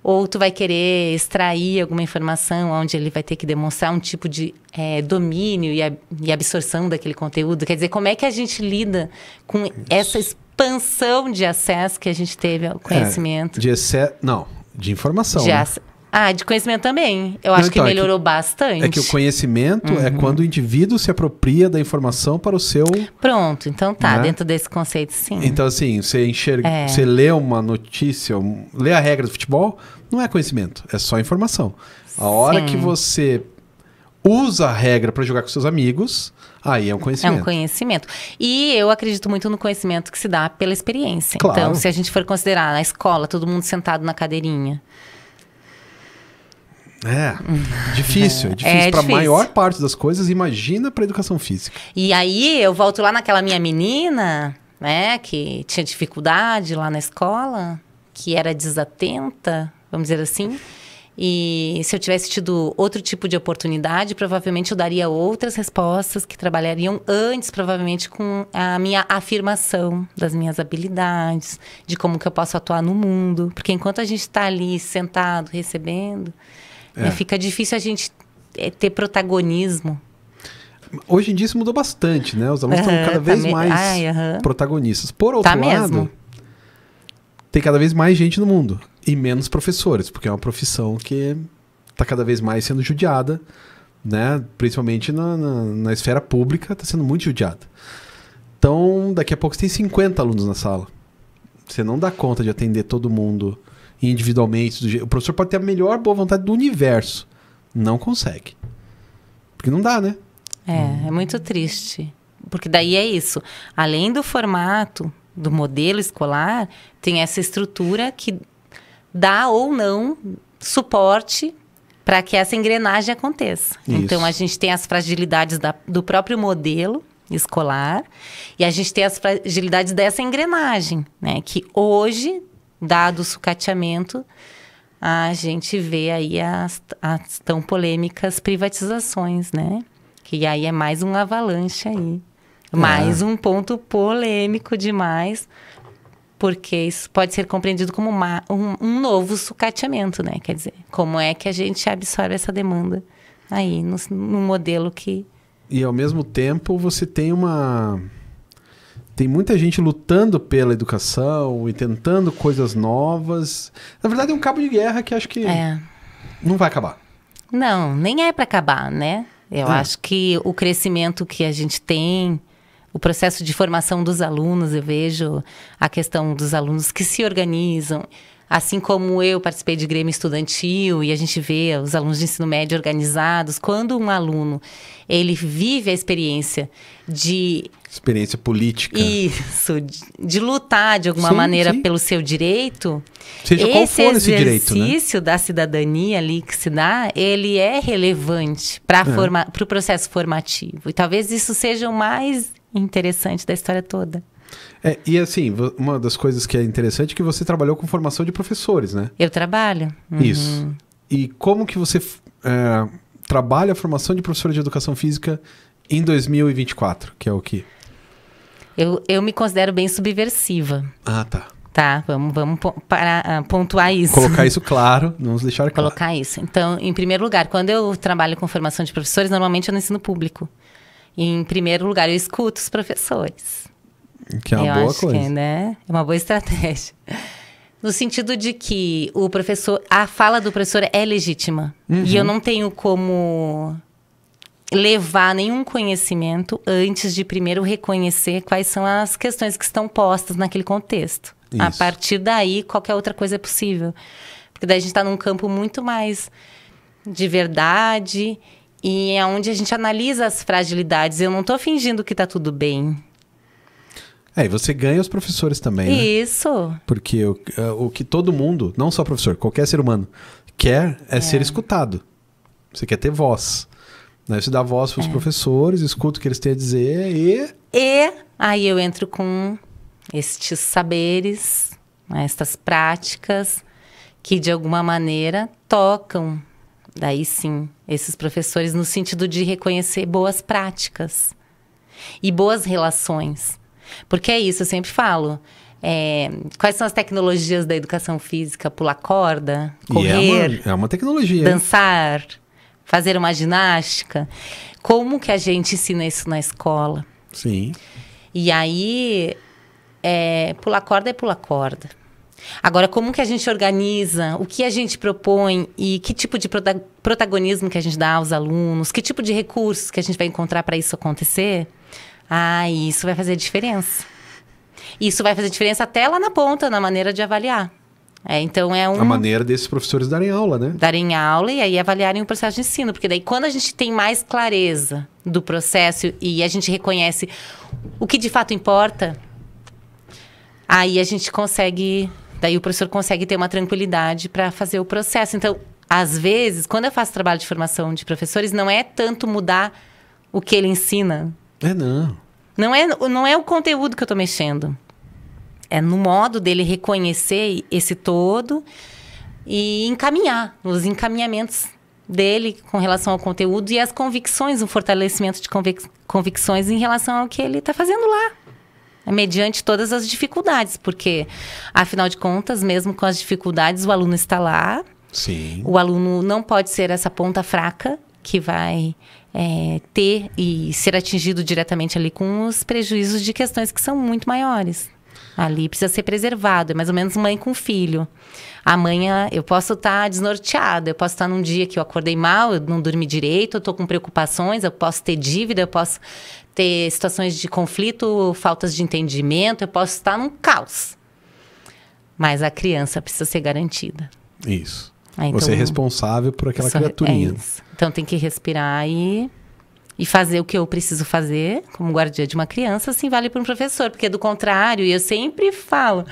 Speaker 2: ou tu vai querer extrair alguma informação onde ele vai ter que demonstrar um tipo de domínio e absorção daquele conteúdo. Quer dizer, como é que a gente lida com essa expansão de acesso que a gente teve ao conhecimento?
Speaker 1: De informação.
Speaker 2: De conhecimento também. Eu acho que melhorou bastante.
Speaker 1: É que o conhecimento é quando o indivíduo se apropria da informação para o seu...
Speaker 2: Pronto, então tá,
Speaker 1: né?
Speaker 2: dentro desse conceito, sim.
Speaker 1: Então, assim, você lê uma notícia, lê a regra do futebol, não é conhecimento, é só informação. A hora que você usa a regra para jogar com seus amigos, aí é um conhecimento.
Speaker 2: É um conhecimento. E eu acredito muito no conhecimento que se dá pela experiência.
Speaker 1: Claro.
Speaker 2: Então, se a gente for considerar na escola, todo mundo sentado na cadeirinha...
Speaker 1: Difícil para a maior parte das coisas, imagina para educação física.
Speaker 2: E aí eu volto lá naquela minha menina, né, que tinha dificuldade lá na escola, que era desatenta, vamos dizer assim. E se eu tivesse tido outro tipo de oportunidade, provavelmente eu daria outras respostas que trabalhariam antes, provavelmente, com a minha afirmação das minhas habilidades, de como que eu posso atuar no mundo. Porque enquanto a gente está ali sentado, recebendo... fica difícil a gente ter protagonismo.
Speaker 1: Hoje em dia isso mudou bastante, né? Os alunos estão cada vez mais protagonistas. Por outro lado, mesmo. Tem cada vez mais gente no mundo. E menos professores, porque é uma profissão que está cada vez mais sendo judiada, né? Principalmente na esfera pública, está sendo muito judiada. Então, daqui a pouco você tem 50 alunos na sala. Você não dá conta de atender todo mundo individualmente. O professor pode ter a melhor boa vontade do universo. Não consegue. Porque não dá, né?
Speaker 2: É muito triste. Porque daí é isso. Além do formato, do modelo escolar, tem essa estrutura que dá ou não suporte para que essa engrenagem aconteça. Isso. Então, a gente tem as fragilidades do próprio modelo escolar e a gente tem as fragilidades dessa engrenagem, né? Que hoje... dado o sucateamento, a gente vê aí as tão polêmicas privatizações, né? Que aí é mais um avalanche aí. Mais um ponto polêmico demais, porque isso pode ser compreendido como um novo sucateamento, né? Quer dizer, como é que a gente absorve essa demanda aí no modelo que...
Speaker 1: E ao mesmo tempo você tem Tem muita gente lutando pela educação e tentando coisas novas. Na verdade, é um cabo de guerra que acho que não vai acabar.
Speaker 2: Não, nem é para acabar, né? Eu acho que o crescimento que a gente tem, o processo de formação dos alunos, eu vejo a questão dos alunos que se organizam, Assim como eu participei de Grêmio Estudantil e a gente vê os alunos de ensino médio organizados, quando um aluno, ele vive a experiência de...
Speaker 1: Experiência política.
Speaker 2: Isso, de lutar de alguma maneira pelo seu direito.
Speaker 1: Seja qual for esse direito, né?
Speaker 2: exercício da cidadania ali que se dá, ele é relevante para o processo formativo. E talvez isso seja o mais interessante da história toda.
Speaker 1: E assim, uma das coisas que é interessante é que você trabalhou com formação de professores, né?
Speaker 2: Eu trabalho.
Speaker 1: Isso. E como que você trabalha a formação de professora de educação física em 2024, que é o quê?
Speaker 2: Eu me considero bem subversiva.
Speaker 1: Ah, tá.
Speaker 2: Tá, vamos pontuar isso.
Speaker 1: Colocar isso claro, vamos deixar claro.
Speaker 2: Colocar isso. Então, em primeiro lugar, quando eu trabalho com formação de professores, normalmente eu não ensino público. Em primeiro lugar, eu escuto os professores.
Speaker 1: Que é uma boa coisa.
Speaker 2: Que, né, é uma boa estratégia. No sentido de que a fala do professor é legítima. E eu não tenho como levar nenhum conhecimento antes de primeiro reconhecer quais são as questões que estão postas naquele contexto. Isso. A partir daí, qualquer outra coisa é possível. Porque daí a gente está num campo muito mais de verdade e é onde a gente analisa as fragilidades. Eu não estou fingindo que está tudo bem.
Speaker 1: E você ganha os professores também, né?
Speaker 2: Isso.
Speaker 1: Porque o que todo mundo, não só professor, qualquer ser humano, quer é ser escutado. Você quer ter voz. Né? Você dá voz para os professores, escuta o que eles têm a dizer
Speaker 2: E aí eu entro com estes saberes, estas práticas, que de alguma maneira tocam, daí sim, esses professores no sentido de reconhecer boas práticas e boas relações. Porque é isso, eu sempre falo. Quais são as tecnologias da educação física? Pular corda, correr,
Speaker 1: é uma tecnologia.
Speaker 2: Dançar, fazer uma ginástica. Como que a gente ensina isso na escola?
Speaker 1: Sim.
Speaker 2: E aí, pular corda é pular corda. Agora, como que a gente organiza? O que a gente propõe? E que tipo de protagonismo que a gente dá aos alunos? Que tipo de recursos que a gente vai encontrar para isso acontecer? Isso vai fazer diferença. Isso vai fazer diferença até lá na ponta, na maneira de avaliar. Então a
Speaker 1: maneira desses professores darem aula, né?
Speaker 2: Darem aula e aí avaliarem o processo de ensino. Porque daí, quando a gente tem mais clareza do processo e a gente reconhece o que de fato importa, aí a gente consegue... Daí o professor consegue ter uma tranquilidade para fazer o processo. Então, às vezes, quando eu faço trabalho de formação de professores, não é tanto mudar o que ele ensina. Não é o conteúdo que eu estou mexendo. É no modo dele reconhecer esse todo e encaminhar, os encaminhamentos dele com relação ao conteúdo e as convicções, o fortalecimento de convicções em relação ao que ele está fazendo lá. Mediante todas as dificuldades, porque, afinal de contas, mesmo com as dificuldades, o aluno está lá.
Speaker 1: Sim.
Speaker 2: O aluno não pode ser essa ponta fraca que vai ter e ser atingido diretamente ali com os prejuízos de questões que são muito maiores. Ali precisa ser preservado, é mais ou menos mãe com filho. Amanhã eu posso estar desnorteada, eu posso estar num dia que eu acordei mal, eu não dormi direito, eu estou com preocupações, eu posso ter dívida, eu posso ter situações de conflito, faltas de entendimento, eu posso estar num caos. Mas a criança precisa ser garantida.
Speaker 1: Isso. Então, você é responsável por aquela criaturinha.
Speaker 2: Isso. Então tem que respirar e fazer o que eu preciso fazer como guardiã de uma criança, assim vale para um professor. Porque do contrário, e eu sempre falo,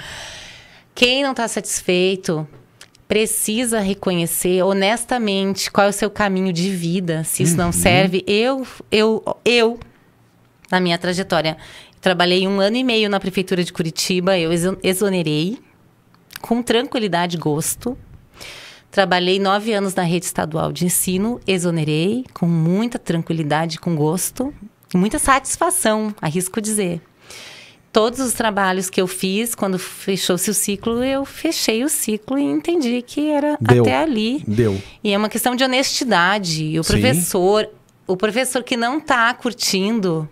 Speaker 2: quem não está satisfeito precisa reconhecer honestamente qual é o seu caminho de vida. Se isso não serve, eu na minha trajetória, trabalhei 1 ano e meio na prefeitura de Curitiba, eu exonerei com tranquilidade e gosto. Trabalhei 9 anos na rede estadual de ensino, exonerei com muita tranquilidade, com gosto e muita satisfação, arrisco dizer. Todos os trabalhos que eu fiz, quando fechou-se o ciclo, eu fechei o ciclo e entendi que era até ali. E é uma questão de honestidade. E o professor que não está curtindo,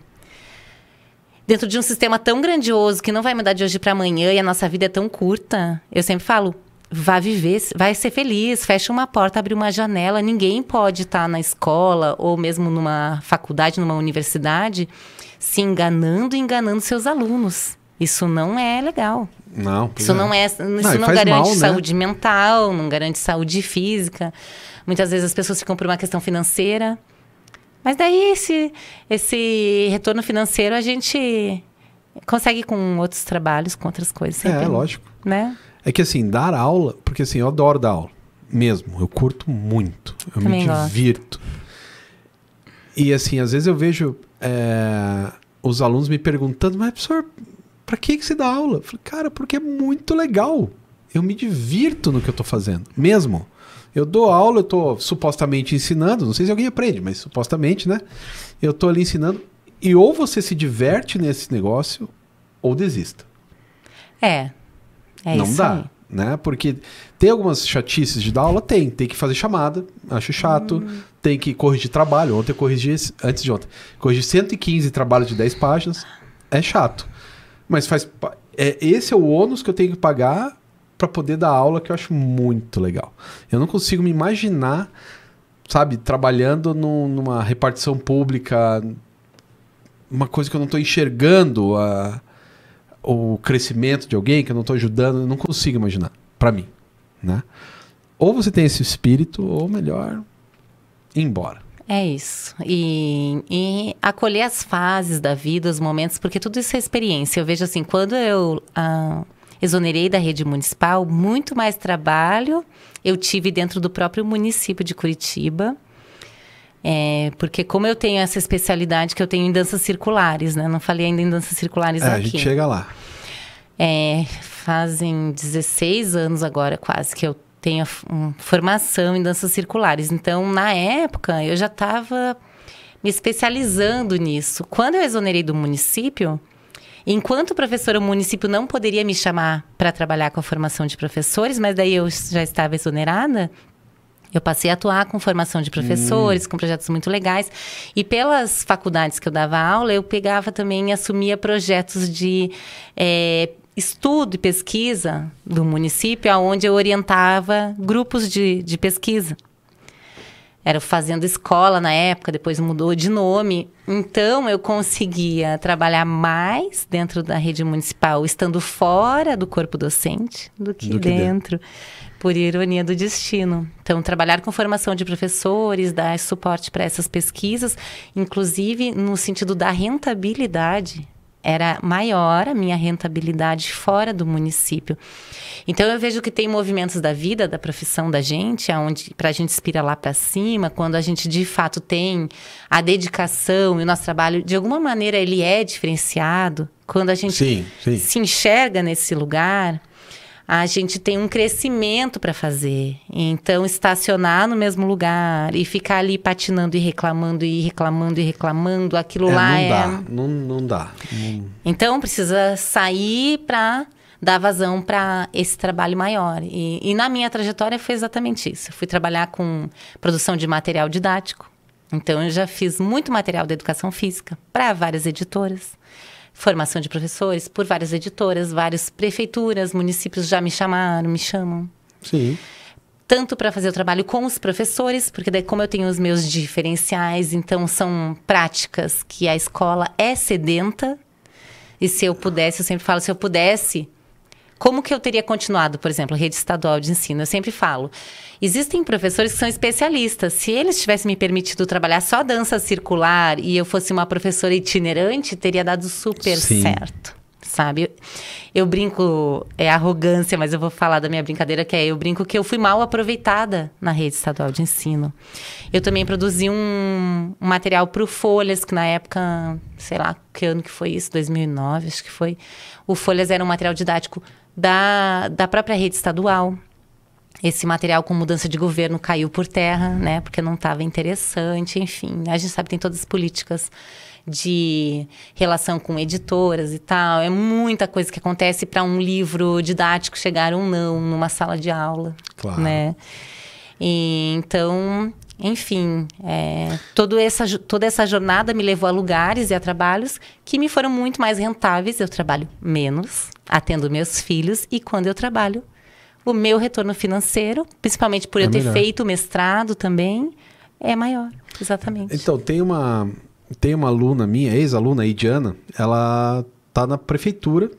Speaker 2: dentro de um sistema tão grandioso, que não vai mudar de hoje para amanhã e a nossa vida é tão curta, eu sempre falo, vai viver, vai ser feliz, fecha uma porta, abre uma janela. Ninguém pode estar na escola ou mesmo numa faculdade, numa universidade, se enganando e enganando seus alunos. Isso não é legal.
Speaker 1: Não,
Speaker 2: Isso não garante
Speaker 1: mal, né?
Speaker 2: saúde mental, não garante saúde física. Muitas vezes as pessoas ficam por uma questão financeira. Mas daí esse retorno financeiro a gente consegue com outros trabalhos, com outras coisas. Sempre,
Speaker 1: lógico.
Speaker 2: Né?
Speaker 1: É que assim, dar aula, porque assim, eu adoro dar aula. Mesmo, eu curto muito. Eu
Speaker 2: Também
Speaker 1: me divirto. E assim, às vezes eu vejo os alunos me perguntando, mas professor, pra que você dá aula? Eu falei, cara, porque é muito legal. Eu me divirto no que eu tô fazendo, mesmo. Eu dou aula, eu tô supostamente ensinando, não sei se alguém aprende, mas supostamente, né? Eu tô ali ensinando, e ou você se diverte nesse negócio, ou desista. Não
Speaker 2: isso
Speaker 1: dá,
Speaker 2: aí.
Speaker 1: né? Porque tem algumas chatices de dar aula, tem que fazer chamada, acho chato, tem que corrigir trabalho. Ontem eu corrigi, antes de ontem, corrigi 115 trabalhos de 10 páginas, é chato. Mas esse é o ônus que eu tenho que pagar para poder dar aula, que eu acho muito legal. Eu não consigo me imaginar, sabe, trabalhando numa repartição pública, uma coisa que eu não estou enxergando o crescimento de alguém, que eu não estou ajudando, eu não consigo imaginar, para mim, né? Ou você tem esse espírito, ou melhor, ir embora.
Speaker 2: É isso. E acolher as fases da vida, os momentos, porque tudo isso é experiência. Eu vejo assim, quando eu exonerei da rede municipal, muito mais trabalho eu tive dentro do próprio município de Curitiba. Porque como eu tenho essa especialidade que eu tenho em danças circulares, né? Não falei ainda em danças circulares aqui.
Speaker 1: A gente chega lá.
Speaker 2: Fazem 16 anos agora quase que eu tenho formação em danças circulares. Então, na época, eu já estava me especializando nisso. Quando eu exonerei do município, enquanto professora, o município não poderia me chamar para trabalhar com a formação de professores, mas daí eu já estava exonerada. Eu passei a atuar com formação de professores, com projetos muito legais. E pelas faculdades que eu dava aula, eu pegava também e assumia projetos de estudo e pesquisa do município, onde eu orientava grupos de pesquisa. Era o Fazendo Escola na época, depois mudou de nome. Então, eu conseguia trabalhar mais dentro da rede municipal, estando fora do corpo docente, do que dentro. Por ironia do destino. Então, trabalhar com formação de professores, dar suporte para essas pesquisas, inclusive no sentido da rentabilidade, era maior a minha rentabilidade fora do município. Então, eu vejo que tem movimentos da vida, da profissão da gente, onde para a gente inspirar lá para cima, quando a gente de fato tem a dedicação e o nosso trabalho, de alguma maneira, ele é diferenciado. Quando a gente se enxerga nesse lugar, a gente tem um crescimento para fazer. Então, estacionar no mesmo lugar e ficar ali patinando e reclamando, aquilo lá
Speaker 1: Não dá.
Speaker 2: Então, precisa sair para dar vazão para esse trabalho maior. E na minha trajetória foi exatamente isso. Eu fui trabalhar com produção de material didático. Então, eu já fiz muito material da educação física para várias editoras. Formação de professores por várias editoras, várias prefeituras, municípios já me chamam.
Speaker 1: Sim.
Speaker 2: Tanto para fazer o trabalho com os professores, porque daí como eu tenho os meus diferenciais, então são práticas que a escola é sedenta. E se eu pudesse, eu sempre falo, se eu pudesse, como que eu teria continuado, por exemplo, a rede estadual de ensino? Eu sempre falo, existem professores que são especialistas. Se eles tivessem me permitido trabalhar só dança circular e eu fosse uma professora itinerante, teria dado super certo, sabe? Eu brinco, é arrogância, mas eu vou falar da minha brincadeira, eu brinco que eu fui mal aproveitada na rede estadual de ensino. Eu também produzi um material para o Folhas, que na época, sei lá, que ano que foi isso, 2009, acho que foi. O Folhas era um material didático da própria rede estadual. Esse material com mudança de governo caiu por terra, né? Porque não estava interessante, enfim. A gente sabe que tem todas as políticas de relação com editoras e tal. É muita coisa que acontece para um livro didático chegar ou não numa sala de aula, né? E, então, enfim, toda essa jornada me levou a lugares e a trabalhos que me foram muito mais rentáveis. Eu trabalho menos, atendo meus filhos, e quando eu trabalho, o meu retorno financeiro, principalmente por eu ter feito mestrado também, é maior, exatamente.
Speaker 1: Então, tem uma aluna minha, ex-aluna, a Idiana, ela tá na prefeitura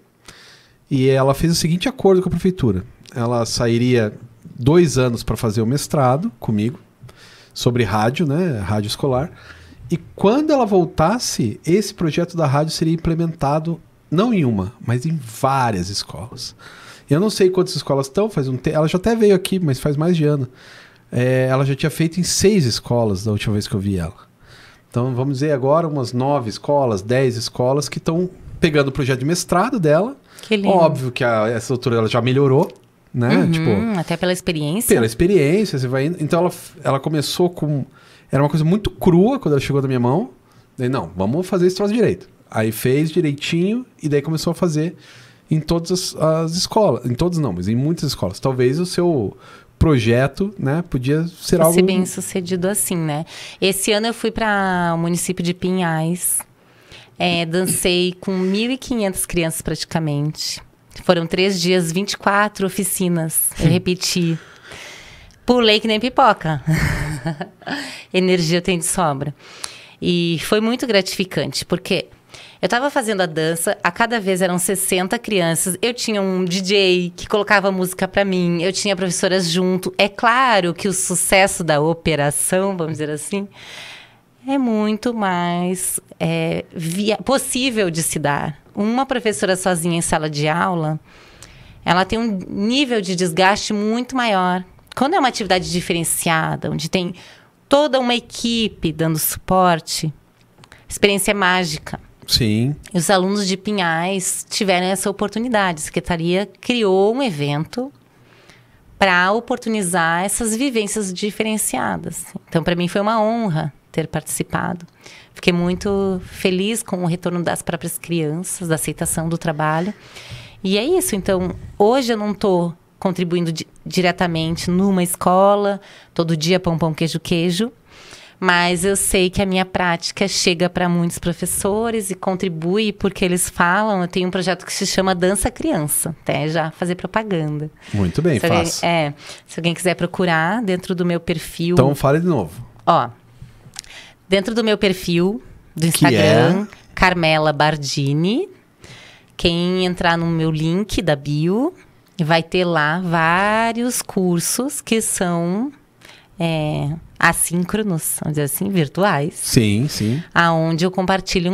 Speaker 1: E ela fez o seguinte acordo com a prefeitura. Ela sairia 2 anos para fazer o mestrado comigo, sobre rádio, né? Rádio escolar. E quando ela voltasse, esse projeto da rádio seria implementado não em uma, mas em várias escolas. Eu não sei quantas escolas estão, faz um tempo. Ela já até veio aqui, mas faz mais de ano. Ela já tinha feito em 6 escolas da última vez que eu vi ela. Então, vamos dizer agora umas 9 escolas, 10 escolas que estão pegando o projeto de mestrado dela. Que lindo. Óbvio que essa altura ela já melhorou, né? Tipo,
Speaker 2: até pela experiência.
Speaker 1: Pela experiência, você vai indo. Então, ela começou com... Era uma coisa muito crua quando ela chegou na minha mão. Daí, não, vamos fazer esse troço direito. Aí fez direitinho e daí começou a fazer em todas as escolas. Em todas não, mas em muitas escolas. Talvez o seu projeto, né, podia ser algo...
Speaker 2: Ser bem sucedido assim, né? Esse ano eu fui para o município de Pinhais. Dancei com 1.500 crianças praticamente. Foram 3 dias, 24 oficinas. Eu repeti. Pulei que nem pipoca. Energia eu tenho de sobra. E foi muito gratificante, porque eu estava fazendo a dança, a cada vez eram 60 crianças, eu tinha um DJ que colocava música para mim, eu tinha professoras junto. É claro que o sucesso da operação, vamos dizer assim, é muito mais possível de se dar. Uma professora sozinha em sala de aula, ela tem um nível de desgaste muito maior. Quando é uma atividade diferenciada, onde tem toda uma equipe dando suporte, experiência é mágica.
Speaker 1: Sim.
Speaker 2: E os alunos de Pinhais tiveram essa oportunidade. A Secretaria criou um evento para oportunizar essas vivências diferenciadas. Então, para mim, foi uma honra ter participado. Fiquei muito feliz com o retorno das próprias crianças, da aceitação do trabalho. E é isso. Então, hoje eu não estou contribuindo diretamente numa escola, todo dia pão, pão, queijo, queijo. Mas eu sei que a minha prática chega para muitos professores e contribui porque eles falam. Eu tenho um projeto que se chama Dança Criança, até já fazer propaganda.
Speaker 1: Muito bem, faço.
Speaker 2: Se alguém quiser procurar, dentro do meu perfil...
Speaker 1: Então, fale de novo.
Speaker 2: Ó, dentro do meu perfil do Instagram, Carmela Bardini. Quem entrar no meu link da bio, vai ter lá vários cursos que são... assíncronos, vamos dizer assim, virtuais.
Speaker 1: Sim, sim.
Speaker 2: Aonde eu compartilho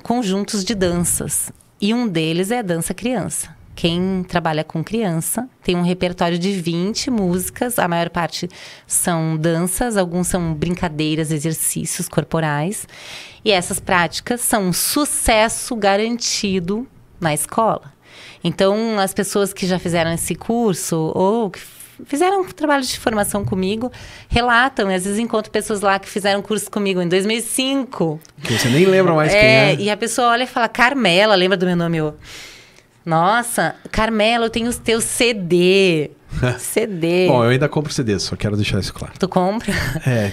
Speaker 2: conjuntos de danças. E um deles é Dança Criança. Quem trabalha com criança tem um repertório de 20 músicas. A maior parte são danças, alguns são brincadeiras, exercícios corporais. E essas práticas são um sucesso garantido na escola. Então, as pessoas que já fizeram esse curso ou que fizeram um trabalho de formação comigo, relatam, e às vezes encontro pessoas lá que fizeram curso comigo em 2005.
Speaker 1: Que você nem lembra mais quem é.
Speaker 2: E a pessoa olha e fala, Carmela, lembra do meu nome? Eu, nossa, Carmela, eu tenho o teu CD. CD.
Speaker 1: Bom, eu ainda compro CD, só quero deixar isso claro.
Speaker 2: Tu compra?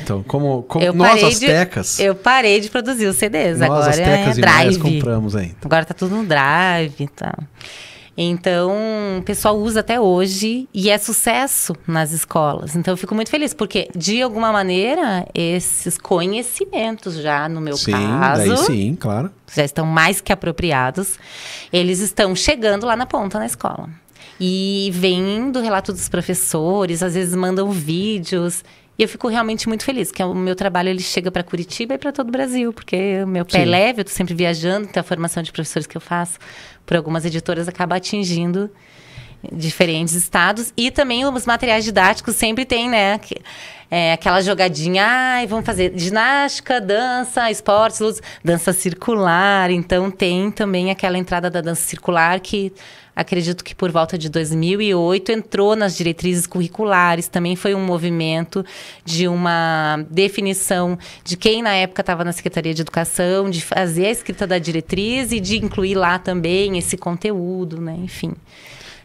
Speaker 1: Então, como nós astecas...
Speaker 2: Eu parei de produzir os CDs,
Speaker 1: nós
Speaker 2: agora
Speaker 1: astecas
Speaker 2: é
Speaker 1: e
Speaker 2: Drive.
Speaker 1: mais compramos ainda.
Speaker 2: Agora tá tudo no Drive e tal. Então, o pessoal usa até hoje e é sucesso nas escolas. Então, eu fico muito feliz, porque, de alguma maneira, esses conhecimentos já, no meu caso...
Speaker 1: Daí sim, claro.
Speaker 2: Já estão mais que apropriados. Eles estão chegando lá na ponta, na escola. E vem do relato dos professores, às vezes mandam vídeos... E eu fico realmente muito feliz, que o meu trabalho ele chega para Curitiba e para todo o Brasil, porque o meu pé é leve, eu estou sempre viajando, então a formação de professores que eu faço por algumas editoras acaba atingindo diferentes estados. E também os materiais didáticos sempre tem, né? Aquela jogadinha, vamos fazer ginástica, dança, esportes, luz, dança circular. Então tem também aquela entrada da dança circular que... Acredito que por volta de 2008 entrou nas diretrizes curriculares. Também foi um movimento de uma definição de quem na época estava na Secretaria de Educação, de fazer a escrita da diretriz e de incluir lá também esse conteúdo, né? Enfim.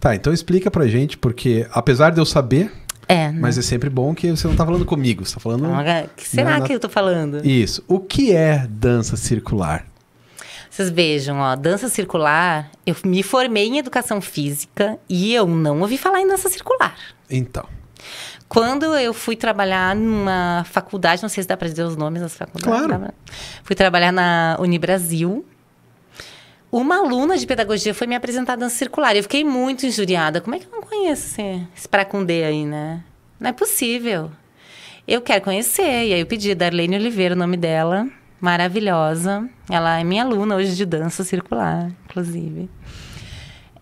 Speaker 1: Tá, então explica pra gente, porque apesar de eu saber... Mas é sempre bom que você não tá falando comigo, você tá falando...
Speaker 2: O que será que eu tô falando?
Speaker 1: Isso. O que é dança circular?
Speaker 2: Vocês vejam, dança circular, eu me formei em educação física e eu não ouvi falar em dança circular.
Speaker 1: Então.
Speaker 2: Quando eu fui trabalhar numa faculdade, não sei se dá para dizer os nomes das faculdades.
Speaker 1: Claro.
Speaker 2: Fui trabalhar na Unibrasil. uma aluna de pedagogia foi me apresentar a dança circular. Eu fiquei muito injuriada. Como é que eu não conheço esse Pracundê aí, né? Não é possível. Eu quero conhecer. E aí eu pedi, Darlene Oliveira, o nome dela. Maravilhosa. Ela é minha aluna hoje de dança circular, inclusive.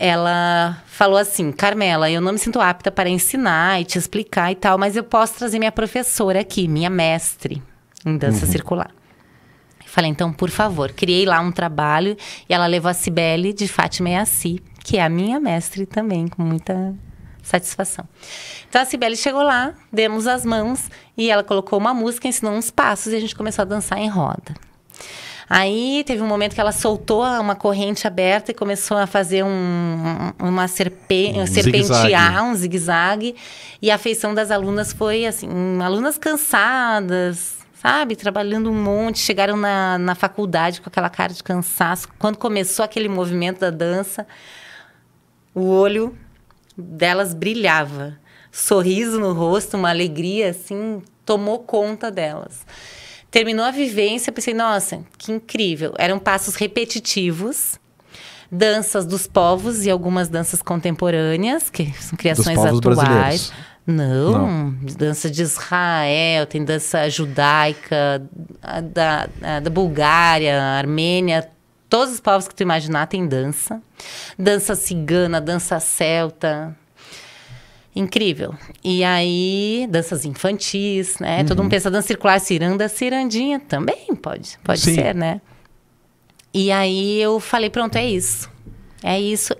Speaker 2: Ela falou assim, Carmela, eu não me sinto apta para ensinar e te explicar e tal, mas eu posso trazer minha professora aqui, minha mestre em dança circular. Falei, então, por favor, criei lá um trabalho e ela levou a Cibele de Fátima Yassi, que é a minha mestre também, com muita satisfação. Então, a Cibele chegou lá, demos as mãos e ela colocou uma música, ensinou uns passos e a gente começou a dançar em roda. Aí, teve um momento que ela soltou uma corrente aberta e começou a fazer um serpentear, um zigue-zague. E a feição das alunas foi, assim, alunas cansadas, sabe? Trabalhando um monte, chegaram na faculdade com aquela cara de cansaço. Quando começou aquele movimento da dança, o olho delas brilhava. Sorriso no rosto, uma alegria, assim, tomou conta delas. Terminou a vivência, pensei, nossa, que incrível. Eram passos repetitivos, danças dos povos e algumas danças contemporâneas, que são criações atuais.
Speaker 1: Brasileiros.
Speaker 2: Não, dança de Israel, tem dança judaica, da Bulgária, Armênia, todos os povos que tu imaginar tem dança. Dança cigana, dança celta. Incrível. E aí, danças infantis, né? Todo mundo pensa dança circular, ciranda, cirandinha também pode ser, né? E aí eu falei, pronto, é isso. É isso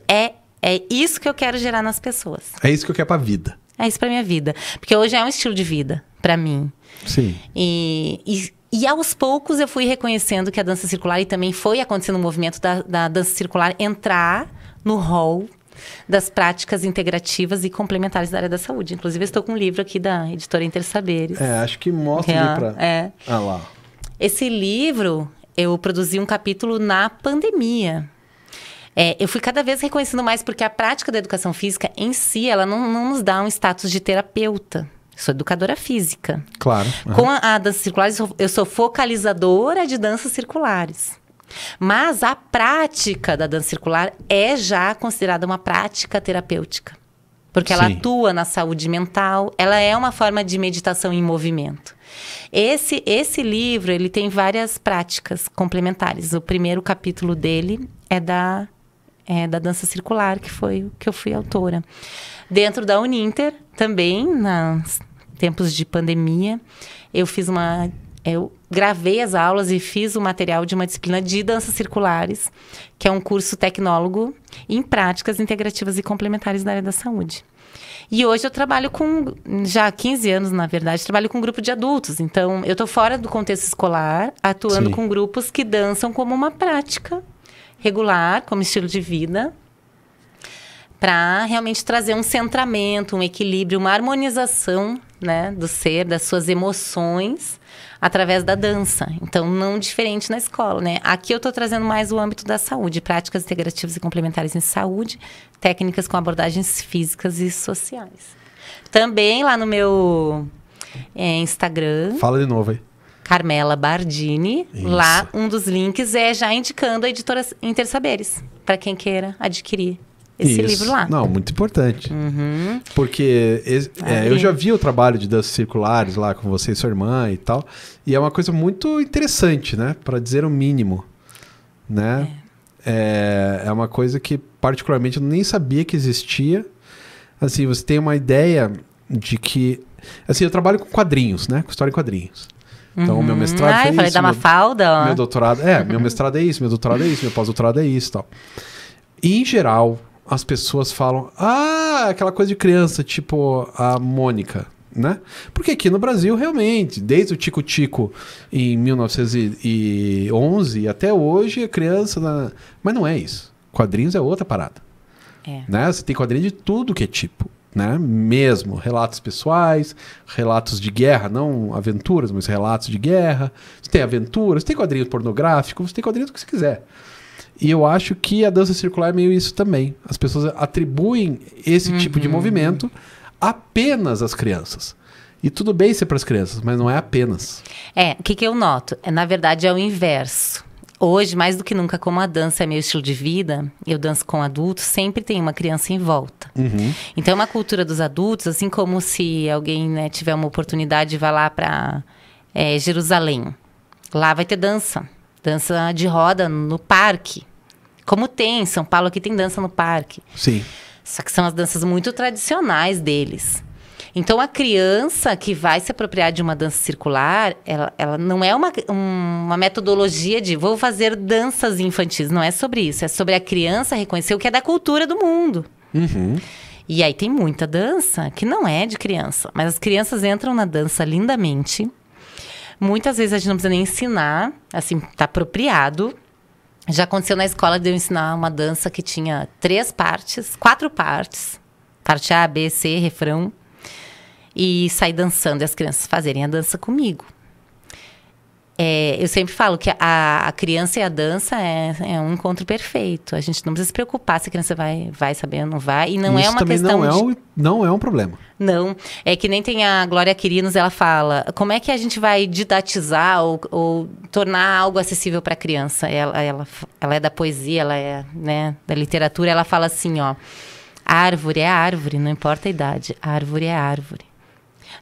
Speaker 2: que eu quero gerar nas pessoas.
Speaker 1: É isso que eu quero pra vida.
Speaker 2: É isso pra minha vida. Porque hoje é um estilo de vida pra mim.
Speaker 1: Sim.
Speaker 2: E aos poucos eu fui reconhecendo que a dança circular, e também foi acontecendo um movimento da dança circular entrar no hall das práticas integrativas e complementares da área da saúde. Inclusive, eu estou com um livro aqui da editora Intersaberes.
Speaker 1: Acho que mostra ali pra... Ah lá.
Speaker 2: Esse livro, eu produzi um capítulo na pandemia. Eu fui cada vez reconhecendo mais, porque a prática da educação física em si, ela não nos dá um status de terapeuta. Eu sou educadora física.
Speaker 1: Claro.
Speaker 2: Com a dança circular, eu sou focalizadora de danças circulares. Mas a prática da dança circular é já considerada uma prática terapêutica. Porque ela atua na saúde mental, ela é uma forma de meditação em movimento. Esse livro, ele tem várias práticas complementares. O primeiro capítulo dele é da dança circular, que foi o que eu fui autora. Dentro da Uninter, também, nos tempos de pandemia, eu gravei as aulas e fiz o material de uma disciplina de danças circulares, que é um curso tecnólogo em práticas integrativas e complementares da área da saúde. E hoje eu trabalho já há 15 anos, na verdade, trabalho com um grupo de adultos. Então, eu estou fora do contexto escolar, atuando com grupos que dançam como uma prática regular, como estilo de vida, para realmente trazer um centramento, um equilíbrio, uma harmonização, né, do ser, das suas emoções, através da dança. Então, não diferente na escola, né? Aqui eu estou trazendo mais o âmbito da saúde, práticas integrativas e complementares em saúde, técnicas com abordagens físicas e sociais. Também lá no meu Instagram...
Speaker 1: Fala de novo aí.
Speaker 2: Carmela Bardini. Isso. Lá, um dos links é já indicando a editora Intersaberes, para quem queira adquirir esse livro lá.
Speaker 1: Não, muito importante. Porque eu já vi o trabalho de danças circulares lá com você e sua irmã e tal. E é uma coisa muito interessante, né? Para dizer o mínimo. Né? É uma coisa que particularmente eu nem sabia que existia. Assim, você tem uma ideia de que... Assim, eu trabalho com quadrinhos, né? Com história em quadrinhos. Então, meu mestrado é isso.
Speaker 2: Falei da Mafalda.
Speaker 1: Meu doutorado... meu mestrado é isso, meu doutorado é isso, meu pós-doutorado é isso e tal. E, em geral, as pessoas falam... aquela coisa de criança, tipo a Mônica, né? Porque aqui no Brasil, realmente, desde o Tico-Tico em 1911 até hoje, a criança... Mas não é isso. Quadrinhos é outra parada. Né? Você tem quadrinho de tudo que é tipo. Né? Mesmo relatos pessoais, relatos de guerra, não aventuras, mas relatos de guerra. Você tem aventuras, tem quadrinhos pornográficos, você tem quadrinhos do que você quiser. E eu acho que a dança circular é meio isso também. As pessoas atribuem esse tipo de movimento apenas às crianças. E tudo bem ser para as crianças, mas não é apenas.
Speaker 2: O que eu noto? Na verdade, é o inverso. Hoje, mais do que nunca, como a dança é meu estilo de vida, eu danço com adultos, sempre tem uma criança em volta. Então, é uma cultura dos adultos, assim como se alguém, né, tiver uma oportunidade de vai lá para Jerusalém. Lá vai ter dança de roda no parque. Como tem em São Paulo, aqui tem dança no parque.
Speaker 1: Sim.
Speaker 2: Só que são as danças muito tradicionais deles. Então, a criança que vai se apropriar de uma dança circular, ela não é uma metodologia de vou fazer danças infantis. Não é sobre isso. É sobre a criança reconhecer o que é da cultura do mundo. E aí tem muita dança que não é de criança. Mas as crianças entram na dança lindamente. Muitas vezes a gente não precisa nem ensinar. Assim, tá apropriado. Já aconteceu na escola de eu ensinar uma dança que tinha 4 partes. Parte A, B, C, refrão. E sair dançando e as crianças fazerem a dança comigo. Eu sempre falo que a criança e a dança é um encontro perfeito. A gente não precisa se preocupar se a criança vai saber ou não vai. E não
Speaker 1: isso
Speaker 2: é uma
Speaker 1: também
Speaker 2: questão
Speaker 1: não é um problema.
Speaker 2: Não. É que nem tem a Glória Quirinos, ela fala, como é que a gente vai didatizar ou tornar algo acessível para a criança? Ela é da poesia, ela é, né, da literatura. Ela fala assim, ó, árvore é árvore, não importa a idade. Árvore é árvore.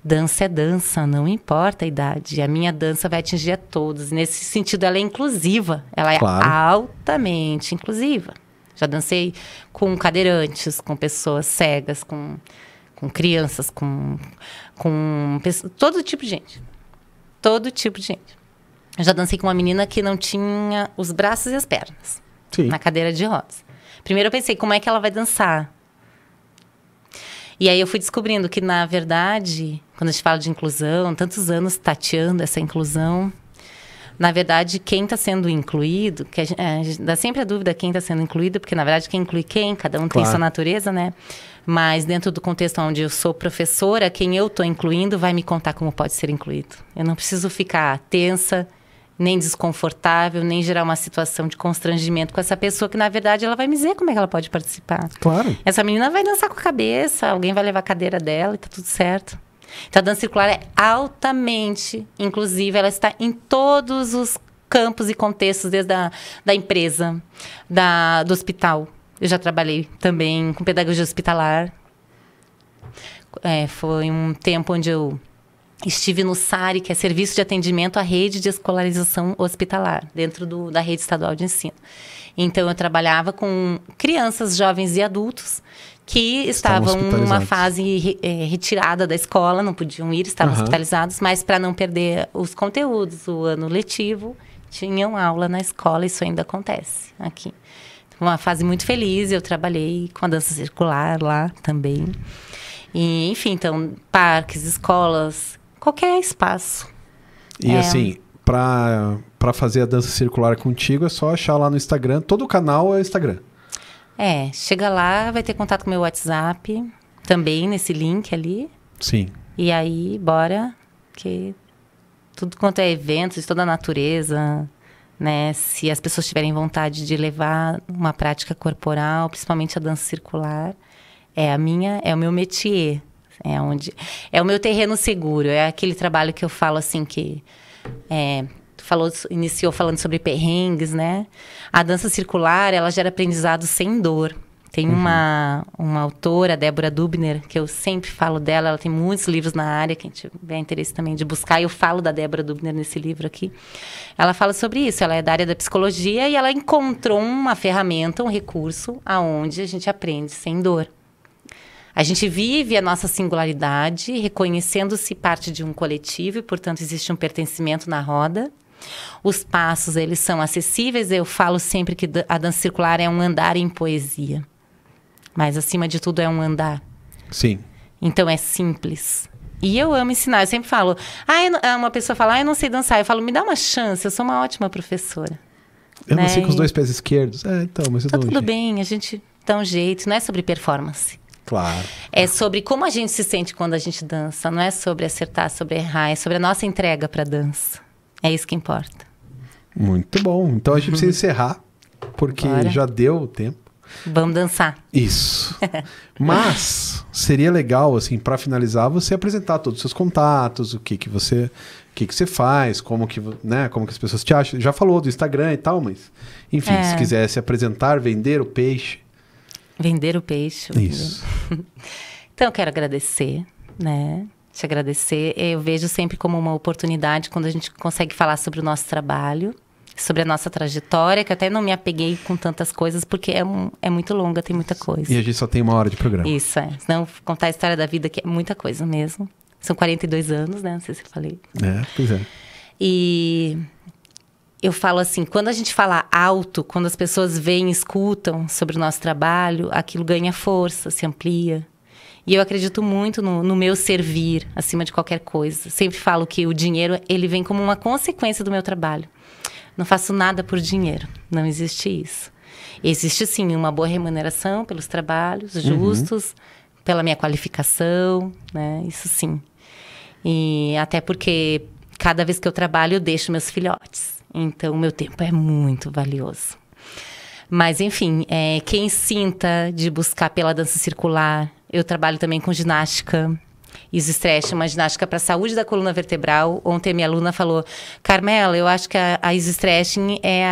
Speaker 2: Dança é dança, não importa a idade. A minha dança vai atingir a todos. Nesse sentido, ela é inclusiva. Ela é altamente inclusiva. Já dancei com cadeirantes, com pessoas cegas, com crianças, com todo tipo de gente. Todo tipo de gente. Eu já dancei com uma menina que não tinha os braços e as pernas.
Speaker 1: Sim.
Speaker 2: Na cadeira de rodas. Primeiro eu pensei, como é que ela vai dançar? E aí eu fui descobrindo que, na verdade, quando a gente fala de inclusão, tantos anos tateando essa inclusão, na verdade, quem está sendo incluído, que a gente dá sempre a dúvida quem está sendo incluído, porque, na verdade, quem inclui quem, cada um tem sua natureza, né? Mas dentro do contexto onde eu sou professora, quem eu estou incluindo vai me contar como pode ser incluído. Eu não preciso ficar tensa, nem desconfortável, nem gerar uma situação de constrangimento com essa pessoa que, na verdade, ela vai me dizer como é que ela pode participar.
Speaker 1: Claro.
Speaker 2: Essa menina vai dançar com a cabeça, alguém vai levar a cadeira dela e tá tudo certo. Então, a dança circular é altamente inclusiva, ela está em todos os campos e contextos, desde da empresa, do hospital. Eu já trabalhei também com pedagogia hospitalar. Foi um tempo onde eu estive no SARI, que é Serviço de Atendimento à Rede de Escolarização Hospitalar, dentro da Rede Estadual de Ensino. Então, eu trabalhava com crianças, jovens e adultos que estavam numa fase retirada da escola, não podiam ir, estavam hospitalizados, mas para não perder os conteúdos, o ano letivo, tinham aula na escola, isso ainda acontece aqui. Então, uma fase muito feliz, eu trabalhei com a dança circular lá também. E, enfim, então, parques, escolas, qualquer espaço.
Speaker 1: E assim, para fazer a dança circular contigo, é só achar lá no Instagram. Todo o canal é Instagram.
Speaker 2: Chega lá, vai ter contato com o meu WhatsApp, também nesse link ali.
Speaker 1: Sim.
Speaker 2: E aí, bora, que tudo quanto é eventos de toda a natureza, né? Se as pessoas tiverem vontade de levar uma prática corporal, principalmente a dança circular, é o meu métier. É o meu terreno seguro. É aquele trabalho que eu falo assim que... iniciou falando sobre perrengues, né? A dança circular, ela gera aprendizado sem dor. Tem uma autora, Débora Dubner, que eu sempre falo dela, ela tem muitos livros na área, quem tiver interesse também de buscar, eu falo da Débora Dubner nesse livro aqui. Ela fala sobre isso, ela é da área da psicologia e ela encontrou uma ferramenta, um recurso, aonde a gente aprende sem dor. A gente vive a nossa singularidade, reconhecendo-se parte de um coletivo e, portanto, existe um pertencimento na roda. Os passos, eles são acessíveis. Eu falo sempre que a dança circular é um andar em poesia. Mas, acima de tudo, é um andar.
Speaker 1: Sim.
Speaker 2: Então, é simples. E eu amo ensinar. Eu sempre falo... uma pessoa fala, eu não sei dançar. Eu falo, me dá uma chance, eu sou uma ótima professora.
Speaker 1: Eu não sei com os 2 pés esquerdos. Então, mas eu
Speaker 2: dou um jeito. Tudo bem, a gente dá um jeito. Não é sobre performance.
Speaker 1: Claro.
Speaker 2: É sobre como a gente se sente quando a gente dança. Não é sobre acertar, sobre errar. É sobre a nossa entrega para dança. É isso que importa.
Speaker 1: Muito bom. Então a gente precisa encerrar, porque já deu o tempo.
Speaker 2: Vamos dançar.
Speaker 1: Isso. Mas seria legal, assim, para finalizar, você apresentar todos os seus contatos, o que você que você faz, como que as pessoas te acham. Já falou do Instagram e tal, mas enfim, se quiser se apresentar, vender o peixe.
Speaker 2: Vender o peixe.
Speaker 1: Isso.
Speaker 2: Então, eu quero agradecer, né? Te agradecer. Eu vejo sempre como uma oportunidade quando a gente consegue falar sobre o nosso trabalho, sobre a nossa trajetória, que eu até não me apeguei com tantas coisas, porque é muito longa, tem muita coisa.
Speaker 1: E a gente só tem 1 hora de programa.
Speaker 2: Isso, Senão, contar a história da vida, que é muita coisa mesmo. São 42 anos, né? Não sei se eu falei.
Speaker 1: Pois é.
Speaker 2: E eu falo assim, quando a gente fala alto, quando as pessoas veem, escutam sobre o nosso trabalho, aquilo ganha força, se amplia. E eu acredito muito no meu servir, acima de qualquer coisa. Sempre falo que o dinheiro, ele vem como uma consequência do meu trabalho. Não faço nada por dinheiro, não existe isso. Existe, sim, uma boa remuneração pelos trabalhos justos, pela minha qualificação, né? Isso sim. E até porque cada vez que eu trabalho, eu deixo meus filhotes. Então, o meu tempo é muito valioso. Mas, enfim, quem sinta de buscar pela dança circular, eu trabalho também com ginástica. Iso Stretch, uma ginástica para a saúde da coluna vertebral. Ontem a minha aluna falou, Carmela, eu acho que a Iso Stretching é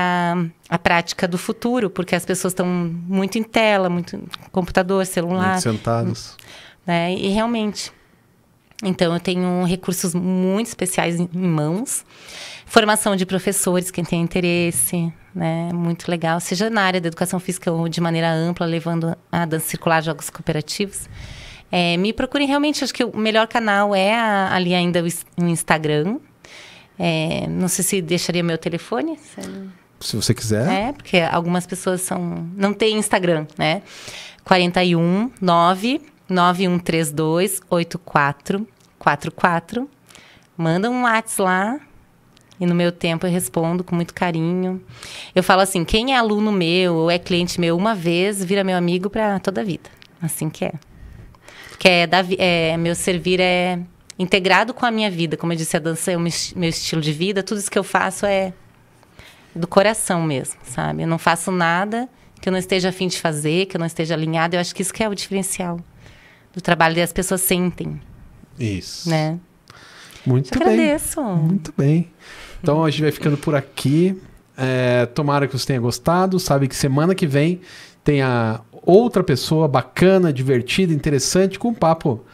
Speaker 2: a prática do futuro, porque as pessoas estão muito em tela, muito em computador, celular.
Speaker 1: Muito sentados.
Speaker 2: Né? E realmente. Então, eu tenho recursos muito especiais em mãos. Formação de professores, quem tem interesse, né? Muito legal. Seja na área da educação física ou de maneira ampla, levando a dança circular, jogos cooperativos. Me procurem realmente, acho que o melhor canal é ali ainda o Instagram. Não sei se deixaria meu telefone.
Speaker 1: Se você quiser.
Speaker 2: Porque algumas pessoas não têm Instagram, né? 41 99132 8444. Manda um WhatsApp lá. E no meu tempo eu respondo com muito carinho. Eu falo assim, quem é aluno meu ou é cliente meu uma vez, vira meu amigo para toda a vida. Assim que é. Porque meu servir é integrado com a minha vida. Como eu disse, a dança é o meu estilo de vida. Tudo isso que eu faço é do coração mesmo, sabe? Eu não faço nada que eu não esteja a fim de fazer, que eu não esteja alinhada. Eu acho que isso que é o diferencial do trabalho. E as pessoas sentem.
Speaker 1: Isso.
Speaker 2: Né?
Speaker 1: Muito bem.
Speaker 2: Agradeço.
Speaker 1: Muito bem. Então, a gente vai ficando por aqui. Tomara que você tenha gostado. Sabe que semana que vem tem outra pessoa bacana, divertida, interessante, com um papo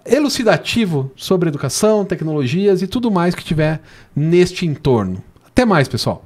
Speaker 1: elucidativo sobre educação, tecnologias e tudo mais que tiver neste entorno. Até mais, pessoal!